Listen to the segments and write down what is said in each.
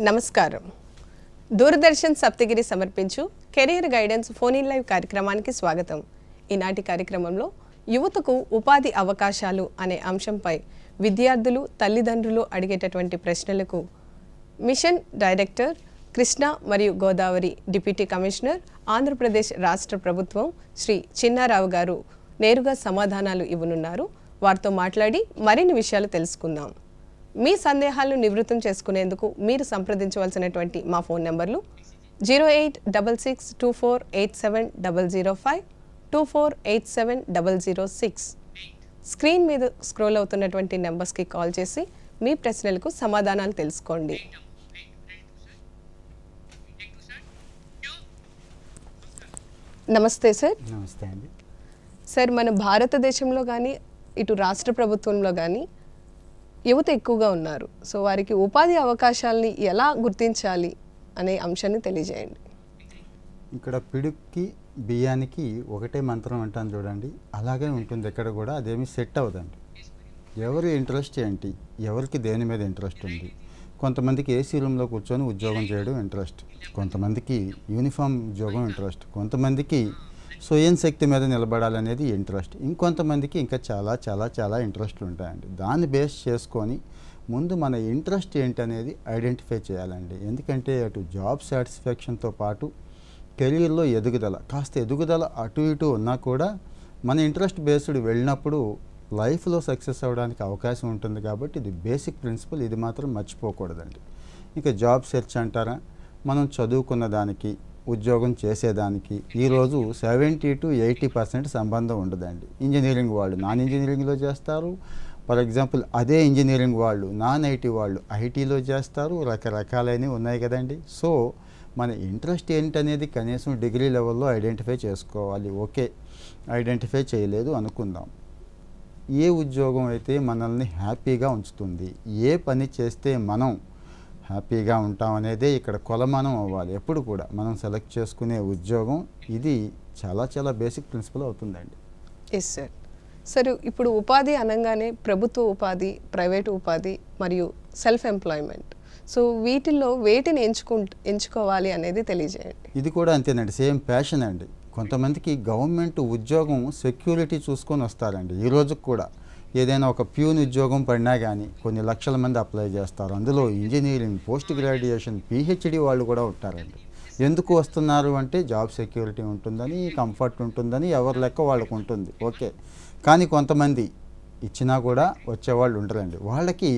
నమస్కారం. దూరదర్శన్ సప్తగిరి సమర్పించు career guidance phone in live కార్యక్రమానికి స్వాగతం. ఈనాటి కార్యక్రమంలో యువతకు ఉపాధి అవకాశాలు అనే అంశంపై విద్యార్థులు తల్లిదండ్రులు అడిగేటటువంటి ప్రశ్నలకు మిషన్ డైరెక్టర్ కృష్ణ మరియు గోదావరి డిప్యూటీ కమిషనర్ ఆంధ్రప్రదేశ్ రాష్ట్ర ప్రభుత్వం శ్రీ చిన్నారావు గారు నేరుగా సమాధానాలు ఇవ్వనున్నారు. వారితో మాట్లాడి మరిన్ని విషయాలు తెలుసుకుందాం. మీ సందేహాలను నివృత్తం చేసుకునేందుకు మీరు సంప్రదించవలసినటువంటి మా ఫోన్ నెంబర్లు 0866248705 24870006. స్క్రీన్ మీద స్క్రోల్ అవుతున్నటువంటి నెంబర్స్కి కాల్ చేసి మీ ప్రశ్నలకు సమాధానాలు తెలుసుకోండి. నమస్తే సార్. నమస్తే అండి. సార్, మన భారతదేశంలో కానీ ఇటు రాష్ట్ర ప్రభుత్వంలో కానీ యువత ఎక్కువగా ఉన్నారు. సో వారికి ఉపాధి అవకాశాలని ఎలా గుర్తించాలి అనే అంశాన్ని తెలియజేయండి. ఇక్కడ పిడుక్కి బియ్యానికి ఒకటే మంత్రం అంటాను చూడండి, అలాగే ఉంటుంది ఎక్కడ కూడా. అదేమి సెట్ అవ్వదండి. ఎవరి ఇంట్రెస్ట్ ఏంటి, ఎవరికి దేని మీద ఇంట్రెస్ట్ ఉంది. కొంతమందికి ఏసీ రూమ్లో కూర్చొని ఉద్యోగం చేయడం ఇంట్రెస్ట్, కొంతమందికి యూనిఫామ్ ఉద్యోగం ఇంట్రెస్ట్, కొంతమందికి స్వయం శక్తి మీద నిలబడాలనేది ఇంట్రెస్ట్, ఇంకొంతమందికి ఇంకా చాలా చాలా చాలా ఇంట్రెస్ట్లు ఉంటాయండి. దాన్ని బేస్ చేసుకొని ముందు మన ఇంట్రెస్ట్ ఏంటనేది ఐడెంటిఫై చేయాలండి. ఎందుకంటే అటు జాబ్ సాటిస్ఫాక్షన్తో పాటు కెరీర్లో ఎదుగుదల, కాస్త ఎదుగుదల అటు ఇటు ఉన్నా కూడా మన ఇంట్రెస్ట్ బేస్డ్ వెళ్ళినప్పుడు లైఫ్లో సక్సెస్ అవ్వడానికి అవకాశం ఉంటుంది. కాబట్టి ఇది బేసిక్ ప్రిన్సిపల్, ఇది మాత్రం మర్చిపోకూడదండి. ఇంకా జాబ్ సెర్చ్ అంటారా, మనం చదువుకున్న దానికి ఉద్యోగం చేసేదానికి ఈరోజు 70 to 80% సంబంధం ఉండదండి. ఇంజనీరింగ్ వాళ్ళు నాన్ ఇంజనీరింగ్లో చేస్తారు. ఫర్ ఎగ్జాంపుల్ అదే ఇంజనీరింగ్ వాళ్ళు నాన్ ఐటీ వాళ్ళు ఐటీలో చేస్తారు. రకరకాలైనవి ఉన్నాయి కదండి. సో మన ఇంట్రెస్ట్ ఏంటనేది కనీసం డిగ్రీ లెవెల్లో ఐడెంటిఫై చేసుకోవాలి. ఓకే, ఐడెంటిఫై చేయలేదు అనుకుందాం. ఏ ఉద్యోగం అయితే మనల్ని హ్యాపీగా ఉంచుతుంది, ఏ పని చేస్తే మనం హ్యాపీగా ఉంటాం అనేదే ఇక్కడ కొలమానం అవ్వాలి. ఎప్పుడు కూడా మనం సెలెక్ట్ చేసుకునే ఉద్యోగం ఇది చాలా చాలా బేసిక్ ప్రిన్సిపల్ అవుతుందండి. Yes sir. సార్, ఇప్పుడు ఉపాధి అనగానే ప్రభుత్వ ఉపాధి, ప్రైవేటు ఉపాధి మరియు సెల్ఫ్ ఎంప్లాయ్మెంట్. సో వీటిల్లో వేటిని ఎంచుకోవాలి అనేది తెలియజేయండి. ఇది కూడా అంతేనండి, సేమ్ ప్యాషన్ అండి. కొంతమందికి గవర్నమెంట్ ఉద్యోగం సెక్యూరిటీ చూసుకొని వస్తారండి. ఈ రోజుకి కూడా ఏదైనా ఒక ప్యూన్ ఉద్యోగం పడినా కానీ కొన్ని లక్షల మంది అప్లై చేస్తారు. అందులో ఇంజనీరింగ్, పోస్ట్ గ్రాడ్యుయేషన్, పిహెచ్డి వాళ్ళు కూడా ఉంటారండి. ఎందుకు వస్తున్నారు అంటే జాబ్ సెక్యూరిటీ ఉంటుందని, కంఫర్ట్ ఉంటుందని, ఎవరి లెక్క వాళ్ళకు ఉంటుంది. ఓకే, కానీ కొంతమంది ఇచ్చినా కూడా వచ్చేవాళ్ళు ఉంటారండి. వాళ్ళకి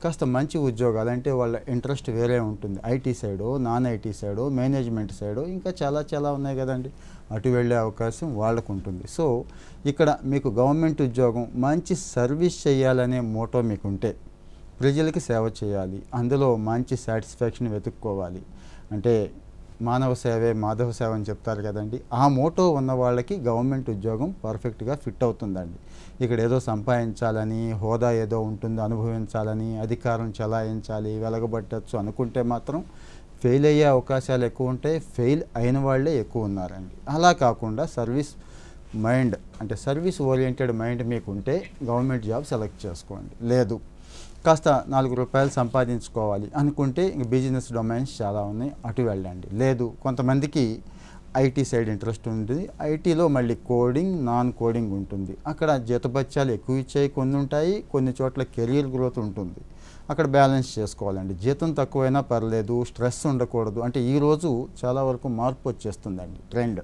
కాస్త మంచి ఉద్యోగాలు అంటే వాళ్ళ ఇంట్రెస్ట్ వేరే ఉంటుంది. ఐటీ సైడో, నాన్ ఐటీ సైడో, మేనేజ్మెంట్ సైడో, ఇంకా చాలా చాలా ఉన్నాయి కదండి. అటు వెళ్ళే అవకాశం వాళ్ళకు ఉంటుంది. సో ఇక్కడ మీకు గవర్నమెంట్ ఉద్యోగం మంచి సర్వీస్ చేయాలనే మోటో మీకుంటే, ప్రజలకి సేవ చేయాలి, అందులో మంచి సాటిస్ఫాక్షన్ వెతుక్కోవాలి, అంటే మానవ సేవే మాధవ సేవ అని చెప్తారు కదండి. ఆ మోటో ఉన్న వాళ్ళకి గవర్నమెంట్ ఉద్యోగం పర్ఫెక్ట్గా ఫిట్ అవుతుందండి. ఇక్కడ ఏదో సంపాదించాలని, హోదా ఏదో ఉంటుంది అనుభవించాలని, అధికారం చలాయించాలి, వెలగబట్టచ్చు అనుకుంటే మాత్రం ఫెయిల్ అయ్యే అవకాశాలు ఎక్కువ ఉంటాయి. ఫెయిల్ అయిన వాళ్ళే ఎక్కువ ఉన్నారండి. అలా కాకుండా సర్వీస్ మైండ్, అంటే సర్వీస్ ఓరియంటెడ్ మైండ్ మీకుంటే గవర్నమెంట్ జాబ్ సెలెక్ట్ చేసుకోండి. లేదు కాస్త 4 రూపాయలు సంపాదించుకోవాలి అనుకుంటే ఇంక బిజినెస్ డొమైన్స్ చాలా ఉన్నాయి, అటు వెళ్ళండి. లేదు కొంతమందికి ఐటీ సైడ్ ఇంట్రెస్ట్ ఉంటుంది, ఐటీలో మళ్ళీ కోడింగ్, నాన్ కోడింగ్ ఉంటుంది. అక్కడ జీతభత్యాలు ఎక్కువ ఇచ్చాయి కొన్ని ఉంటాయి, కొన్ని చోట్ల కెరీర్ గ్రోత్ ఉంటుంది. అక్కడ బ్యాలెన్స్ చేసుకోవాలండి. జీతం తక్కువైనా పర్లేదు, స్ట్రెస్ ఉండకూడదు. అంటే ఈరోజు చాలా వరకు మార్పు వచ్చేస్తుందండి ట్రెండ్.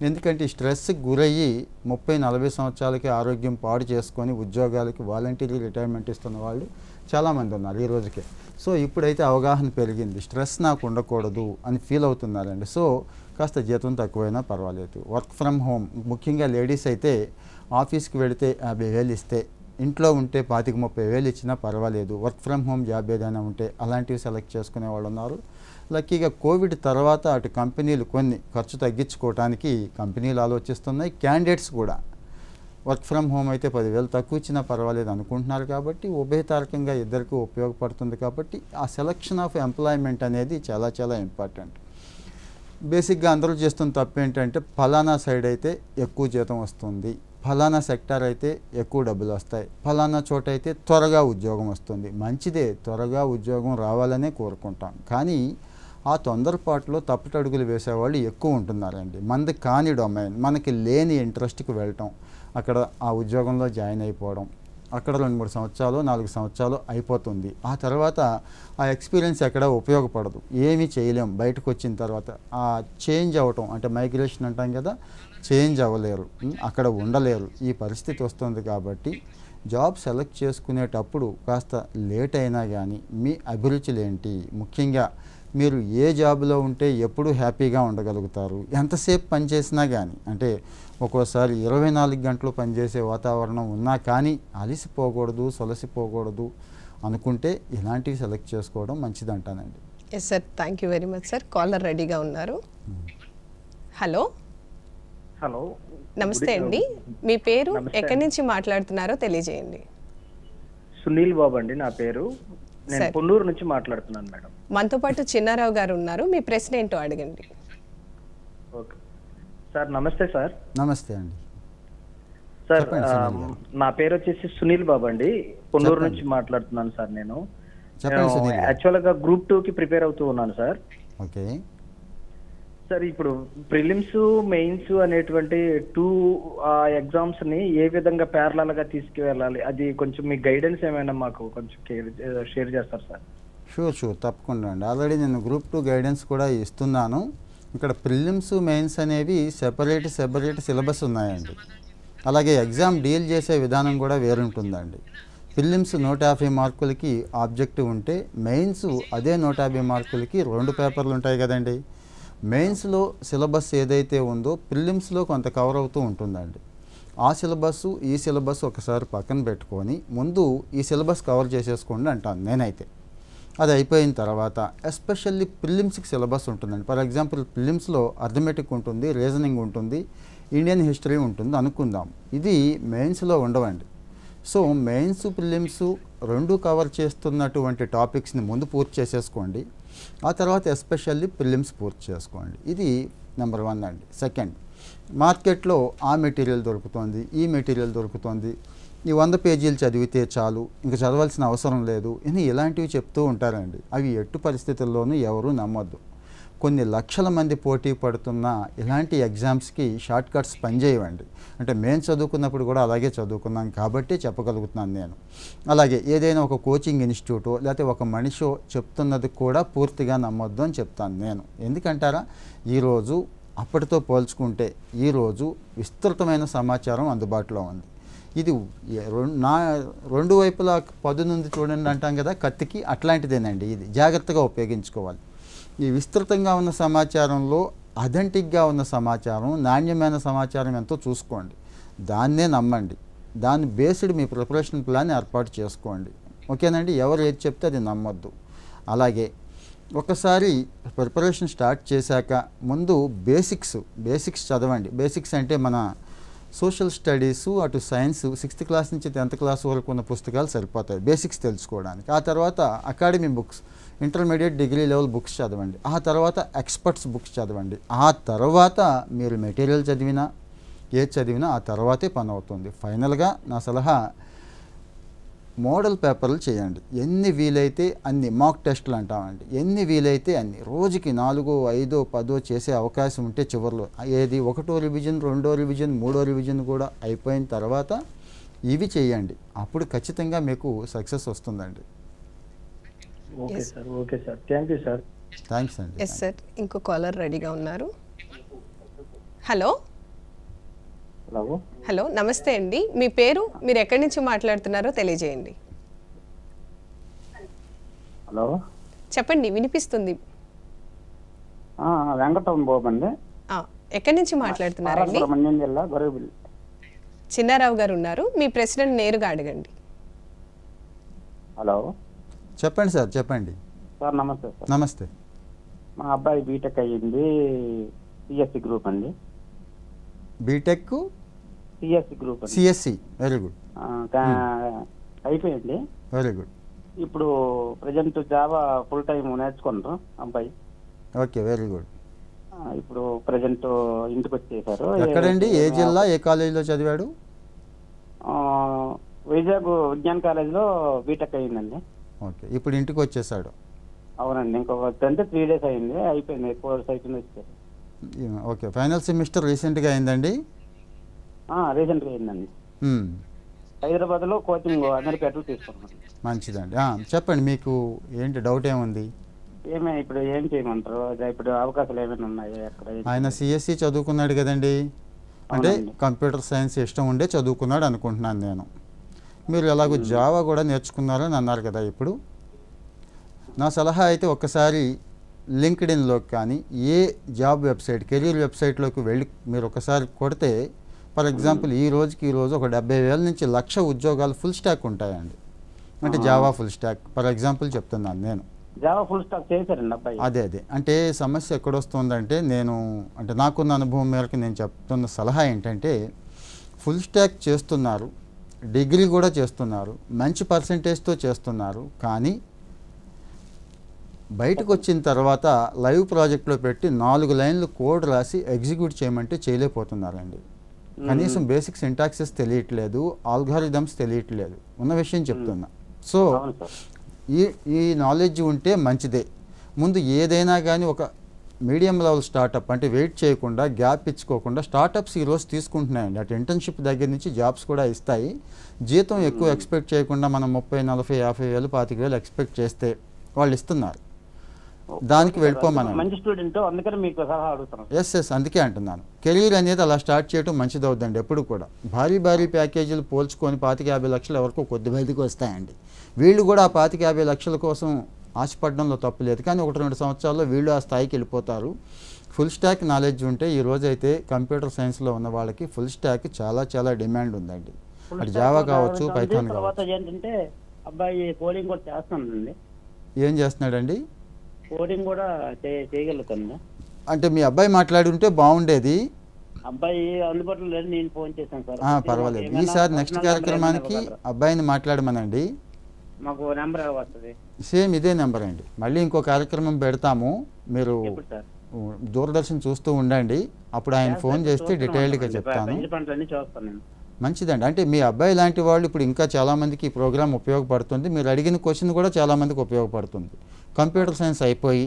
ఎందుకంటే స్ట్రెస్కి గురయ్యి 30-40 సంవత్సరాలకి ఆరోగ్యం పాడు చేసుకొని ఉద్యోగాలకి వాలంటీర్లు రిటైర్మెంట్ ఇస్తున్న వాళ్ళు చాలామంది ఉన్నారు ఈ రోజుకే. సో ఇప్పుడైతే అవగాహన పెరిగింది, స్ట్రెస్ నాకు ఉండకూడదు అని ఫీల్ అవుతున్నారండి. సో కాస్త జీతం తక్కువైనా పర్వాలేదు. వర్క్ ఫ్రమ్ హోమ్, ముఖ్యంగా లేడీస్ అయితే ఆఫీస్కి వెళితే 50,000 ఇస్తే, ఇంట్లో ఉంటే 25-30,000 ఇచ్చినా పర్వాలేదు. వర్క్ ఫ్రమ్ హోమ్ జాబ్ ఏదైనా ఉంటే అలాంటివి సెలెక్ట్ చేసుకునే వాళ్ళు ఉన్నారు. లక్కీగా కోవిడ్ తర్వాత అటు కంపెనీలు కొన్ని ఖర్చు తగ్గించుకోవడానికి కంపెనీలు ఆలోచిస్తున్నాయి. క్యాండిడేట్స్ కూడా వర్క్ ఫ్రమ్ హోమ్ అయితే 10,000 తక్కువ ఇచ్చినా పర్వాలేదు అనుకుంటున్నారు. కాబట్టి ఉభయతారకంగా ఇద్దరికి ఉపయోగపడుతుంది. కాబట్టి ఆ సెలక్షన్ ఆఫ్ ఎంప్లాయ్మెంట్ అనేది చాలా చాలా ఇంపార్టెంట్. బేసిక్గా అందరూ చేస్తున్న తప్పు ఏంటంటే ఫలానా సైడ్ అయితే ఎక్కువ జీతం వస్తుంది, ఫలానా సెక్టార్ అయితే ఎక్కువ డబ్బులు వస్తాయి, ఫలానా చోట అయితే త్వరగా ఉద్యోగం వస్తుంది. మంచిదే, త్వరగా ఉద్యోగం రావాలనే కోరుకుంటాం. కానీ ఆ తొందరపాటులో తప్పుటడుగులు వేసేవాళ్ళు ఎక్కువ ఉంటున్నారండి. మనది కాని డొమైన్, మనకి లేని ఇంట్రెస్ట్కి వెళ్ళటం, అక్కడ ఆ ఉద్యోగంలో జాయిన్ అయిపోవడం, అక్కడ 2-3 సంవత్సరాలు 4 సంవత్సరాలు అయిపోతుంది. ఆ తర్వాత ఆ ఎక్స్పీరియన్స్ ఎక్కడ ఉపయోగపడదు, ఏమీ చేయలేం. బయటకు వచ్చిన తర్వాత ఆ చేంజ్ అవ్వటం, అంటే మైగ్రేషన్ అంటాం కదా, చేంజ్ అవ్వలేరు, అక్కడ ఉండలేరు. ఈ పరిస్థితి వస్తుంది. కాబట్టి జాబ్ సెలెక్ట్ చేసుకునేటప్పుడు కాస్త లేట్ అయినా కానీ మీ అభిరుచులు ఏంటి, ముఖ్యంగా మీరు ఏ జాబ్లో ఉంటే ఎప్పుడు హ్యాపీగా ఉండగలుగుతారు, ఎంతసేపు పనిచేసినా కానీ, అంటే ఒక్కోసారి 24 గంటలు పనిచేసే వాతావరణం ఉన్నా కానీ అలసిపోకూడదు, సొలసిపోకూడదు అనుకుంటే ఇలాంటివి సెలెక్ట్ చేసుకోవడం మంచిదంటానండి. Yes sir, thank you very much sir. Caller రెడీగా ఉన్నారు. హలో హలో, నమస్తే అండి. మీ పేరు, ఎక్కడి నుంచి మాట్లాడుతున్నారో తెలియజేయండి. సునీల్ బాబు అండి నా పేరు. నేను సరే. పొన్నూరు నుంచి మాట్లాడుతున్నాను మేడం. మనతో పాటు చిన్నారావు గారు ఉన్నారు. మీ ప్రశ్న ఏంటో అడగండి. ఓకే సార్, నమస్తే సార్. నమస్తే అండి. సార్ చెప్పండి సునీల్ గారు. నా పేరు వచ్చేసి సునీల్ బాబు అండి, పొన్నూరు చెప్పండి. నుంచి మాట్లాడుతున్నాను సార్. నేను చెప్పండి సునీల్ గారు. యాక్చువల్గా గ్రూప్ 2కి ప్రిపేర్ అవుతూ ఉన్నాను సార్. ఓకే. సార్ ఇప్పుడు ప్రిలిమ్స్ మెయిన్స్ అనేటువంటి 2 ఎగ్జామ్స్ ని ఏ విధంగా ప్యారలల్ గా తీసుకువెళ్ళాలి, అది కొంచెం మీ గైడెన్స్ ఏమైనా మాకు కొంచెం షేర్ చేస్తారు సార్? షూర్ తప్పకుండా అండి. ఆల్రెడీ నేను గ్రూప్ 2 గైడెన్స్ కూడా ఇస్తున్నాను. ఇక్కడ ప్రిలిమ్స్ మెయిన్స్ అనేవి సెపరేట్ సిలబస్ ఉన్నాయండి. అలాగే ఎగ్జామ్ డీల్ చేసే విధానం కూడా వేరుంటుందండి. ప్రిలిమ్స్ 150 మార్కులకి ఆబ్జెక్టివ్ ఉంటే మెయిన్స్ అదే 150 మార్కులకి 2 పేపర్లు ఉంటాయి కదండి. మెయిన్స్లో సిలబస్ ఏదైతే ఉందో ప్రిలిమ్స్లో కొంత కవర్ అవుతూ ఉంటుందండి. ఆ సిలబస్ ఈ సిలబస్ ఒకసారి పక్కన పెట్టుకొని ముందు ఈ సిలబస్ కవర్ చేసేసుకోండి అంటాను నేనైతే. అది అయిపోయిన తర్వాత ఎస్పెషల్లీ ప్రిలిమ్స్కి సిలబస్ ఉంటుందండి. ఫర్ ఎగ్జాంపుల్ ప్రిలిమ్స్లో అర్థమెటిక్ ఉంటుంది, రీజనింగ్ ఉంటుంది, ఇండియన్ హిస్టరీ ఉంటుంది అనుకుందాం. ఇది మెయిన్స్లో ఉండవండి. సో మెయిన్స్ ప్రిలిమ్స్ 2 కవర్ చేస్తున్నటువంటి టాపిక్స్ని ముందు పూర్తి చేసేసుకోండి. ఆ తర్వాత ఎస్పెషల్లీ ప్రిలిమ్స్ పూర్తి చేసుకోండి. ఇది నెంబర్ 1 అండి. సెకండ్, మార్కెట్లో ఆ మెటీరియల్ దొరుకుతుంది, ఈ మెటీరియల్ దొరుకుతుంది, ఈ 100 పేజీలు చదివితే చాలు, ఇంకా చదవాల్సిన అవసరం లేదు అని ఇలాంటివి చెప్తూ ఉంటారండి. అవి ఎట్టు పరిస్థితుల్లోనూ ఎవరూ నమ్మొద్దు. కొన్ని లక్షల మంది పోటీ పడుతున్న ఇలాంటి ఎగ్జామ్స్కి షార్ట్ కట్స్ పనిచేయవండి. అంటే మేము చదువుకున్నప్పుడు కూడా అలాగే చదువుకున్నాం కాబట్టి చెప్పగలుగుతున్నాను నేను. అలాగే ఏదైనా ఒక కోచింగ్ ఇన్స్టిట్యూటో లేకపోతే ఒక మనిషో చెప్తున్నది కూడా పూర్తిగా నమ్మొద్దు అని చెప్తాను నేను. ఎందుకంటారా, ఈరోజు అప్పటితో పోల్చుకుంటే ఈరోజు విస్తృతమైన సమాచారం అందుబాటులో ఉంది. ఇది రెండు వైపులా పదునుంది చూడండి అంటాం కదా కత్తికి, అట్లాంటిదేనండి. ఇది జాగ్రత్తగా ఉపయోగించుకోవాలి. ఈ విస్తృతంగా ఉన్న సమాచారంలో అథెంటిక్గా ఉన్న సమాచారం, నాణ్యమైన సమాచారం ఎంతో చూసుకోండి, దాన్నే నమ్మండి. దాన్ని బేస్డ్ మీ ప్రిపరేషన్ ప్లాన్ ఏర్పాటు చేసుకోండి. ఓకేనండి. ఎవరు ఏది చెప్తే అది నమ్మొద్దు. అలాగే ఒకసారి ప్రిపరేషన్ స్టార్ట్ చేశాక ముందు బేసిక్స్ చదవండి. బేసిక్స్ అంటే మన సోషల్ స్టడీసు, అటు సైన్స్ 6th క్లాస్ నుంచి 10th క్లాస్ వరకు ఉన్న పుస్తకాలు సరిపోతాయి బేసిక్స్ తెలుసుకోవడానికి. ఆ తర్వాత academy books, intermediate degree level books చదవండి. ఆ తర్వాత ఎక్స్పర్ట్స్ బుక్స్ చదవండి. ఆ తర్వాత మీరు మెటీరియల్ చదివినా ఏది చదివినా ఆ తర్వాతే పని అవుతుంది. ఫైనల్గా నా సలహా, మోడల్ పేపర్లు చేయండి. ఎన్ని వీలైతే అన్ని, మాక్ టెస్టులు అంటామండి, ఎన్ని వీలైతే అన్ని, రోజుకి 4, 5, 10 చేసే అవకాశం ఉంటే చివరిలో ఏది 1వ రివిజన్, 2వ రివిజన్, 3వ రివిజన్ కూడా అయిపోయిన తర్వాత ఇవి చేయండి. అప్పుడు ఖచ్చితంగా మీకు సక్సెస్ వస్తుందండి. Okay sir, okay sir, thank you sir. Thanks అండి. ఎస్ సార్, ఇంకో కాలర్ రెడీగా ఉన్నారు. హలో హలో, హలో నమస్తే అండి. మీ పేరు, మీరు ఎక్కడి నుంచి మాట్లాడుతున్నారో తెలియజేయండి. హలో, చెప్పండి, వినిపిస్తుంది. వెంకటరమణ బాబు అండి, ఎక్కడి నుంచి మాట్లాడుతున్నారండి? మన్యం జిల్లా గొరవపల్లి. చిన్నారావు గారు ఉన్నారు. మీ ప్రశ్నను నేరుగా అడగండి. హలో, చెప్పండి సార్, చెప్పండి సార్. నమస్తే సార్. నమస్తే. మా అబ్బాయి బీటెక్ అయ్యింది, సిఎస్సి గ్రూప్ అండి. బీటెక్ సిఎస్సి గ్రూప్ అండి. CSC, very good. అయిపోయింది. Very good. ఇప్పుడు ప్రజెంట్ జావా ఫుల్ టైం నేర్చుకుంటారు అబ్బాయి. Okay, very good. ఇప్పుడు ప్రజెంట్ ఇంటికి వచ్చేసారు. ఎక్కడండి, ఏ జిల్లా, ఏ కాలేజీలో చదివాడు? వైజాగ్ విజ్ఞాన్ కాలేజ్లో బీటెక్ అయ్యిందండి. ఓకే, ఇప్పుడు ఇంటికి వచ్చేసాడు. అవునండి, ఇంకొక 3 days అయింది, అయిపోయింది, కోర్స్ అయిపోయింది వచ్చారు. ఓకే, ఫైనల్ సెమిస్టర్ రీసెంట్గా అయిందండి? రీసెంట్గా అయిందండి. హైదరాబాద్లో కోచింగ్ అమెరికాలో తీసుకున్నాను. మంచిదండి. చెప్పండి, మీకు ఏంటి డౌట్ ఏముంది? ఇప్పుడు ఏం చేయమంటారు? ఇప్పుడు అవకాశాలు ఏమైనా ఉన్నాయా అక్కడ? ఆయన సిఎస్సి చదువుకున్నాడు కదండి, అంటే కంప్యూటర్ సైన్స్ ఇష్టం ఉండే చదువుకున్నాడు అనుకుంటున్నాను నేను. మీరు ఎలాగో జావా కూడా నేర్చుకున్నారని అన్నారు కదా. ఇప్పుడు నా సలహా అయితే ఒక్కసారి లింక్డ్ఇన్లోకి కానీ ఏ జాబ్ వెబ్సైట్, కెరీర్ వెబ్సైట్లోకి వెళ్ళి మీరు ఒకసారి కొడితే, ఫర్ ఎగ్జాంపుల్ ఈ రోజు ఒక 70,000 నుంచి 1,00,000 ఉద్యోగాలు ఫుల్ స్టాక్ ఉంటాయండి. అంటే Java full stock for example చెప్తున్నాను నేను. జావా ఫుల్ స్టాక్ చేశారండి అబ్బాయి. అదే అంటే సమస్య ఎక్కడొస్తుందంటే, నాకున్న అనుభవం మేరకు నేను చెప్తున్న సలహా ఏంటంటే, ఫుల్ స్టాక్ చేస్తున్నారు, డిగ్రీ కూడా చేస్తున్నారు, మంచి పర్సంటేజ్తో చేస్తున్నారు, కానీ బయటకు వచ్చిన తర్వాత లైవ్ ప్రాజెక్ట్లో పెట్టి 4 లైన్లు కోడ్ రాసి ఎగ్జిక్యూట్ చేయమంటే చేయలేకపోతున్నారండి. కనీసం బేసిక్ సింటాక్సెస్ తెలియట్లేదు, ఆల్గారిథమ్స్ తెలియట్లేదు, ఉన్న విషయం చెప్తున్నా. సో ఈ నాలెడ్జ్ ఉంటే మంచిదే. ముందు ఏదైనా కానీ ఒక మీడియం లెవెల్ స్టార్టప్ అంటే వెయిట్ చేయకుండా, గ్యాప్ ఇచ్చుకోకుండా స్టార్టప్స్ ఈరోజు తీసుకుంటున్నాయండి. అటు ఇంటర్న్షిప్ దగ్గర నుంచి జాబ్స్ కూడా ఇస్తాయి. జీతం ఎక్కువ ఎక్స్పెక్ట్ చేయకుండా మనం 30, 40, 50,000, 25,000 ఎక్స్పెక్ట్ చేస్తే వాళ్ళు ఇస్తున్నారు. దానికి వెళ్ళిపోమన్నాను. మంచి స్టూడెంట్, అందుకని మీకు సలహా అడుగుతున్నాను. ఎస్ అందుకే అంటున్నాను, కెరీర్ అనేది అలా స్టార్ట్ చేయడం మంచిది అవుతుందండి. ఎప్పుడు కూడా భారీ ప్యాకేజీలు పోల్చుకొని 25-50 లక్షల వరకు కొద్ది బయటకు వస్తాయండి. వీళ్ళు కూడా ఆ 25-50 లక్షల కోసం ఆశపడడంలో తప్పు లేదు, కానీ 1-2 సంవత్సరాల్లో వీళ్ళు ఆ స్థాయికి వెళ్ళిపోతారు. ఫుల్ స్టాక్ నాలెడ్జ్ ఉంటే ఈ రోజైతే కంప్యూటర్ సైన్స్లో ఉన్న వాళ్ళకి ఫుల్ స్టాక్ చాలా డిమాండ్ ఉందండి. అది జావా కావచ్చు, పైథాన్ కావచ్చు. ఏంటంటే అబ్బాయి కోడింగ్ కూడా చేస్తానండి. ఏం చేస్తున్నాడండి? కోడింగ్ కూడా చేయగలుగుతాను. అంటే మీ అబ్బాయి మాట్లాడి ఉంటే బాగుండేది. అబ్బాయి అందుబాటులో లేదు, నేను ఫోన్ చేశాను సార్. పర్వాలేదు, ఈసారి నెక్స్ట్ కార్యక్రమానికి అబ్బాయిని మాట్లాడమనండి. మాకు నెంబర్ వస్తుంది, సేమ్ ఇదే నెంబర్ అండి. మళ్ళీ ఇంకో కార్యక్రమం పెడతాము, మీరు దూరదర్శన్ చూస్తూ ఉండండి. అప్పుడు ఆయన ఫోన్ చేస్తే డీటెయిల్డ్గా చెప్తాను. మంచిదండి. అంటే మీ అబ్బాయి లాంటి వాళ్ళు ఇప్పుడు ఇంకా చాలామందికి ఈ ప్రోగ్రామ్ ఉపయోగపడుతుంది. మీరు అడిగిన క్వశ్చన్ కూడా చాలామందికి ఉపయోగపడుతుంది. కంప్యూటర్ సైన్స్ అయిపోయి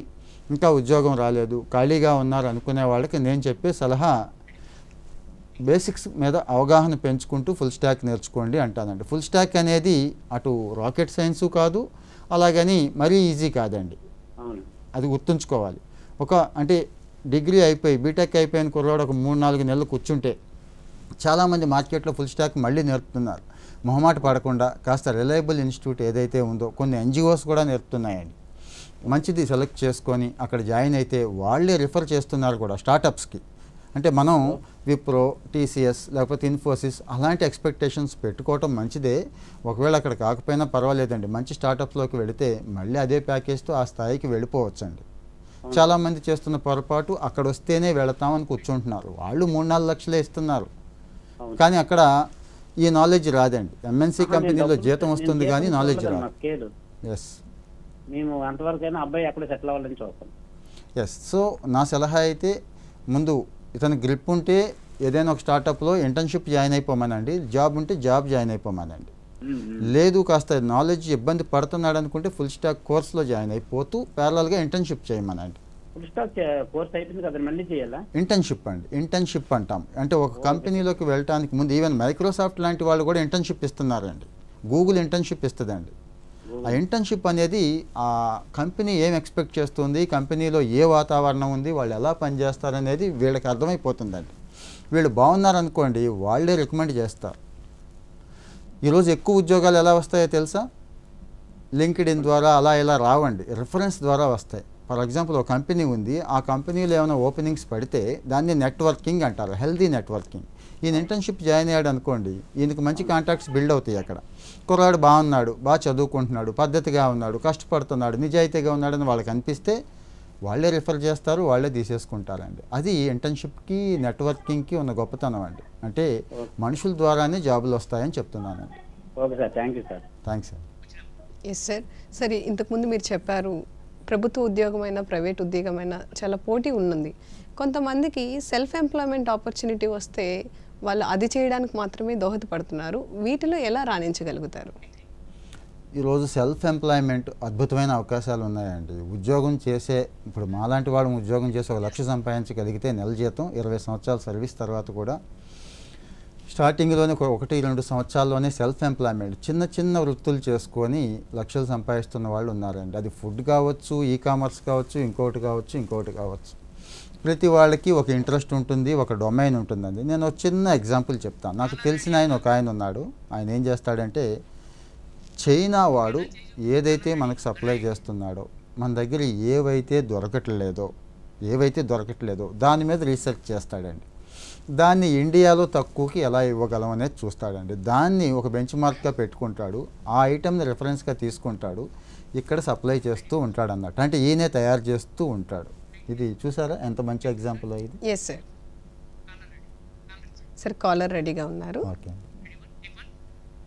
ఇంకా ఉద్యోగం రాలేదు, ఖాళీగా ఉన్నారు అనుకునే వాళ్ళకి నేను చెప్పే సలహా, బేసిక్స్ మీద అవగాహన పెంచుకుంటూ ఫుల్ స్టాక్ నేర్చుకోండి అంటానండి. ఫుల్ స్టాక్ అనేది అటు రాకెట్ సైన్సు కాదు, అలాగని మరీ ఈజీ కాదండి. అది గుర్తుంచుకోవాలి. అంటే డిగ్రీ అయిపోయి బీటెక్ అయిపోయిన కుర్రాడు ఒక 3-4 నెలలు కూర్చుంటే చాలామంది మార్కెట్లో ఫుల్ స్టాక్ మళ్ళీ నేర్పుతున్నారు. మొహమాట పడకుండా కాస్త రిలయబుల్ ఇన్స్టిట్యూట్ ఏదైతే ఉందో, కొన్ని ఎన్జిఓస్ కూడా నేర్పుతున్నాయండి. మంచిది సెలెక్ట్ చేసుకొని అక్కడ జాయిన్ అయితే వాళ్ళే రిఫర్ చేస్తున్నారు కూడా స్టార్టప్స్కి. అంటే మనం విప్రో, టీసీఎస్ లేకపోతే ఇన్ఫోసిస్ అలాంటి ఎక్స్పెక్టేషన్స్ పెట్టుకోవటం మంచిదే. ఒకవేళ అక్కడ కాకపోయినా పర్వాలేదండి, మంచి స్టార్టప్స్లోకి వెళితే మళ్ళీ అదే ప్యాకేజ్తో ఆ స్థాయికి వెళ్ళిపోవచ్చండి. చాలామంది చేస్తున్న పొరపాటు అక్కడ వస్తేనే వెళతామని కూర్చుంటున్నారు. వాళ్ళు 3-4 లక్షలే ఇస్తున్నారు, కానీ అక్కడ ఈ నాలెడ్జ్ రాదండి. ఎంఎన్సీ కంపెనీలో జీతం వస్తుంది కానీ నాలెడ్జ్ రాదు. ఎస్, మేము అంతవరకైనా అబ్బాయి అక్కడ సెటిల్ అవ్వాలని చూస్తాం. ఎస్, సో నా సలహా అయితే ముందు ఇతను గ్రిప్ ఉంటే ఏదైనా ఒక స్టార్టప్లో ఇంటర్న్షిప్ జాయిన్ అయిపోమానండి. జాబ్ ఉంటే జాబ్ జాయిన్ అయిపోమానండి. లేదు కాస్త నాలెడ్జ్ ఇబ్బంది పడుతున్నాడు అనుకుంటే ఫుల్ స్టాక్ కోర్స్లో జాయిన్ అయిపోతూ ప్యారలల్గా ఇంటర్న్షిప్ చేయమనండి. ఫుల్ స్టాక్ కోర్స్ అయిపోయింది కదా, మళ్ళీ చేయాలా? ఇంటర్న్షిప్ అండి, ఇంటర్న్షిప్ అంటాం. అంటే ఒక కంపెనీలోకి వెళ్ళడానికి ముందు ఈవెన్ మైక్రోసాఫ్ట్ లాంటి వాళ్ళు కూడా ఇంటర్న్షిప్ ఇస్తున్నారండి. గూగుల్ ఇంటర్న్షిప్ ఇస్తుందండి. ఆ ఇంటర్న్షిప్ అనేది ఆ కంపెనీ ఏం ఎక్స్పెక్ట్ చేస్తుంది, కంపెనీలో ఏ వాతావరణం ఉంది, వాళ్ళు ఎలా పనిచేస్తారనేది వీళ్ళకి అర్థమైపోతుందండి. వీళ్ళు బాగున్నారనుకోండి, వాళ్ళే రికమెండ్ చేస్తారు. ఈరోజు ఎక్కువ ఉద్యోగాలు ఎలా వస్తాయో తెలుసా? లింక్డ్ఇన్ ద్వారా అలా ఇలా రావండి, రిఫరెన్స్ ద్వారా వస్తాయి. ఫర్ ఎగ్జాంపుల్ ఒక కంపెనీ ఉంది, ఆ కంపెనీలో ఏమైనా ఓపెనింగ్స్ పడితే దాన్ని నెట్వర్కింగ్ అంటారు, హెల్దీ నెట్వర్కింగ్. ఈయన ఇంటర్న్షిప్ జాయిన్ అయ్యాడు అనుకోండి, ఈయనకు మంచి కాంటాక్ట్స్ బిల్డ్ అవుతాయి. అక్కడ కుర్రాడు బాగున్నాడు, బాగా చదువుకుంటున్నాడు, పద్ధతిగా ఉన్నాడు, కష్టపడుతున్నాడు, నిజాయితీగా ఉన్నాడని వాళ్ళకి అనిపిస్తే వాళ్ళే రిఫర్ చేస్తారు, వాళ్ళే తీసేసుకుంటారండి. అది ఇంటర్న్షిప్కి నెట్వర్కింగ్కి ఉన్న గొప్పతనం అండి. అంటే మనుషుల ద్వారానే జాబులు వస్తాయని చెప్తున్నానండి. Okay sir, thank you sir. Thanks sir. Yes sir. సరే, ఇంతకుముందు మీరు చెప్పారు ప్రభుత్వ ఉద్యోగమైనా ప్రైవేట్ ఉద్యోగమైనా చాలా పోటీ ఉన్నది. కొంతమందికి సెల్ఫ్ ఎంప్లాయ్మెంట్ ఆపర్చునిటీ వస్తే వాళ్ళు అది చేయడానికి మాత్రమే దోహదపడుతున్నారు. వీటిలో ఎలా రాణించగలుగుతారు? ఈరోజు సెల్ఫ్ ఎంప్లాయ్మెంట్ అద్భుతమైన అవకాశాలు ఉన్నాయండి. ఉద్యోగం చేసే ఇప్పుడు మాలాంటి వాడు ఉద్యోగం చేసి 1 లక్ష సంపాదించగలిగితే నెల జీతం 20 సంవత్సరాల సర్వీస్ తర్వాత కూడా స్టార్టింగ్లోనే 1-2 సంవత్సరాల్లోనే సెల్ఫ్ ఎంప్లాయ్మెంట్ చిన్న చిన్న వృత్తులు చేసుకొని లక్షలు సంపాదిస్తున్న వాళ్ళు ఉన్నారండి. అది ఫుడ్ కావచ్చు, ఈ కామర్స్ కావచ్చు, ఇంకోటి కావచ్చు. ప్రతి వాళ్ళకి ఒక ఇంట్రెస్ట్ ఉంటుంది, ఒక డొమైన్ ఉంటుందండి. నేను ఒక చిన్న ఎగ్జాంపుల్ చెప్తాను. నాకు తెలిసిన ఒక ఆయన ఉన్నాడు. ఆయన ఏం చేస్తాడంటే చైనా వాడు ఏదైతే మనకు సప్లై చేస్తున్నాడో, మన దగ్గర ఏవైతే దొరకట్లేదో దాని మీద రీసెర్చ్ చేస్తాడండి. దాన్ని ఇండియాలో తక్కువకి ఎలా ఇవ్వగలం అనేది చూస్తాడండి. దాన్ని ఒక బెంచ్ మార్క్గా పెట్టుకుంటాడు. ఆ ఐటెంని రెఫరెన్స్గా తీసుకుంటాడు, ఇక్కడ సప్లై చేస్తూ ఉంటాడు అన్నట్టు. అంటే ఈయనే తయారు చేస్తూ ఉంటాడు. ఇది చూసారా ఎంత మంచి ఎగ్జాంపుల్ ఇది? Yes sir. సార్ కాలర్ రెడీగా ఉన్నారు. ఓకే,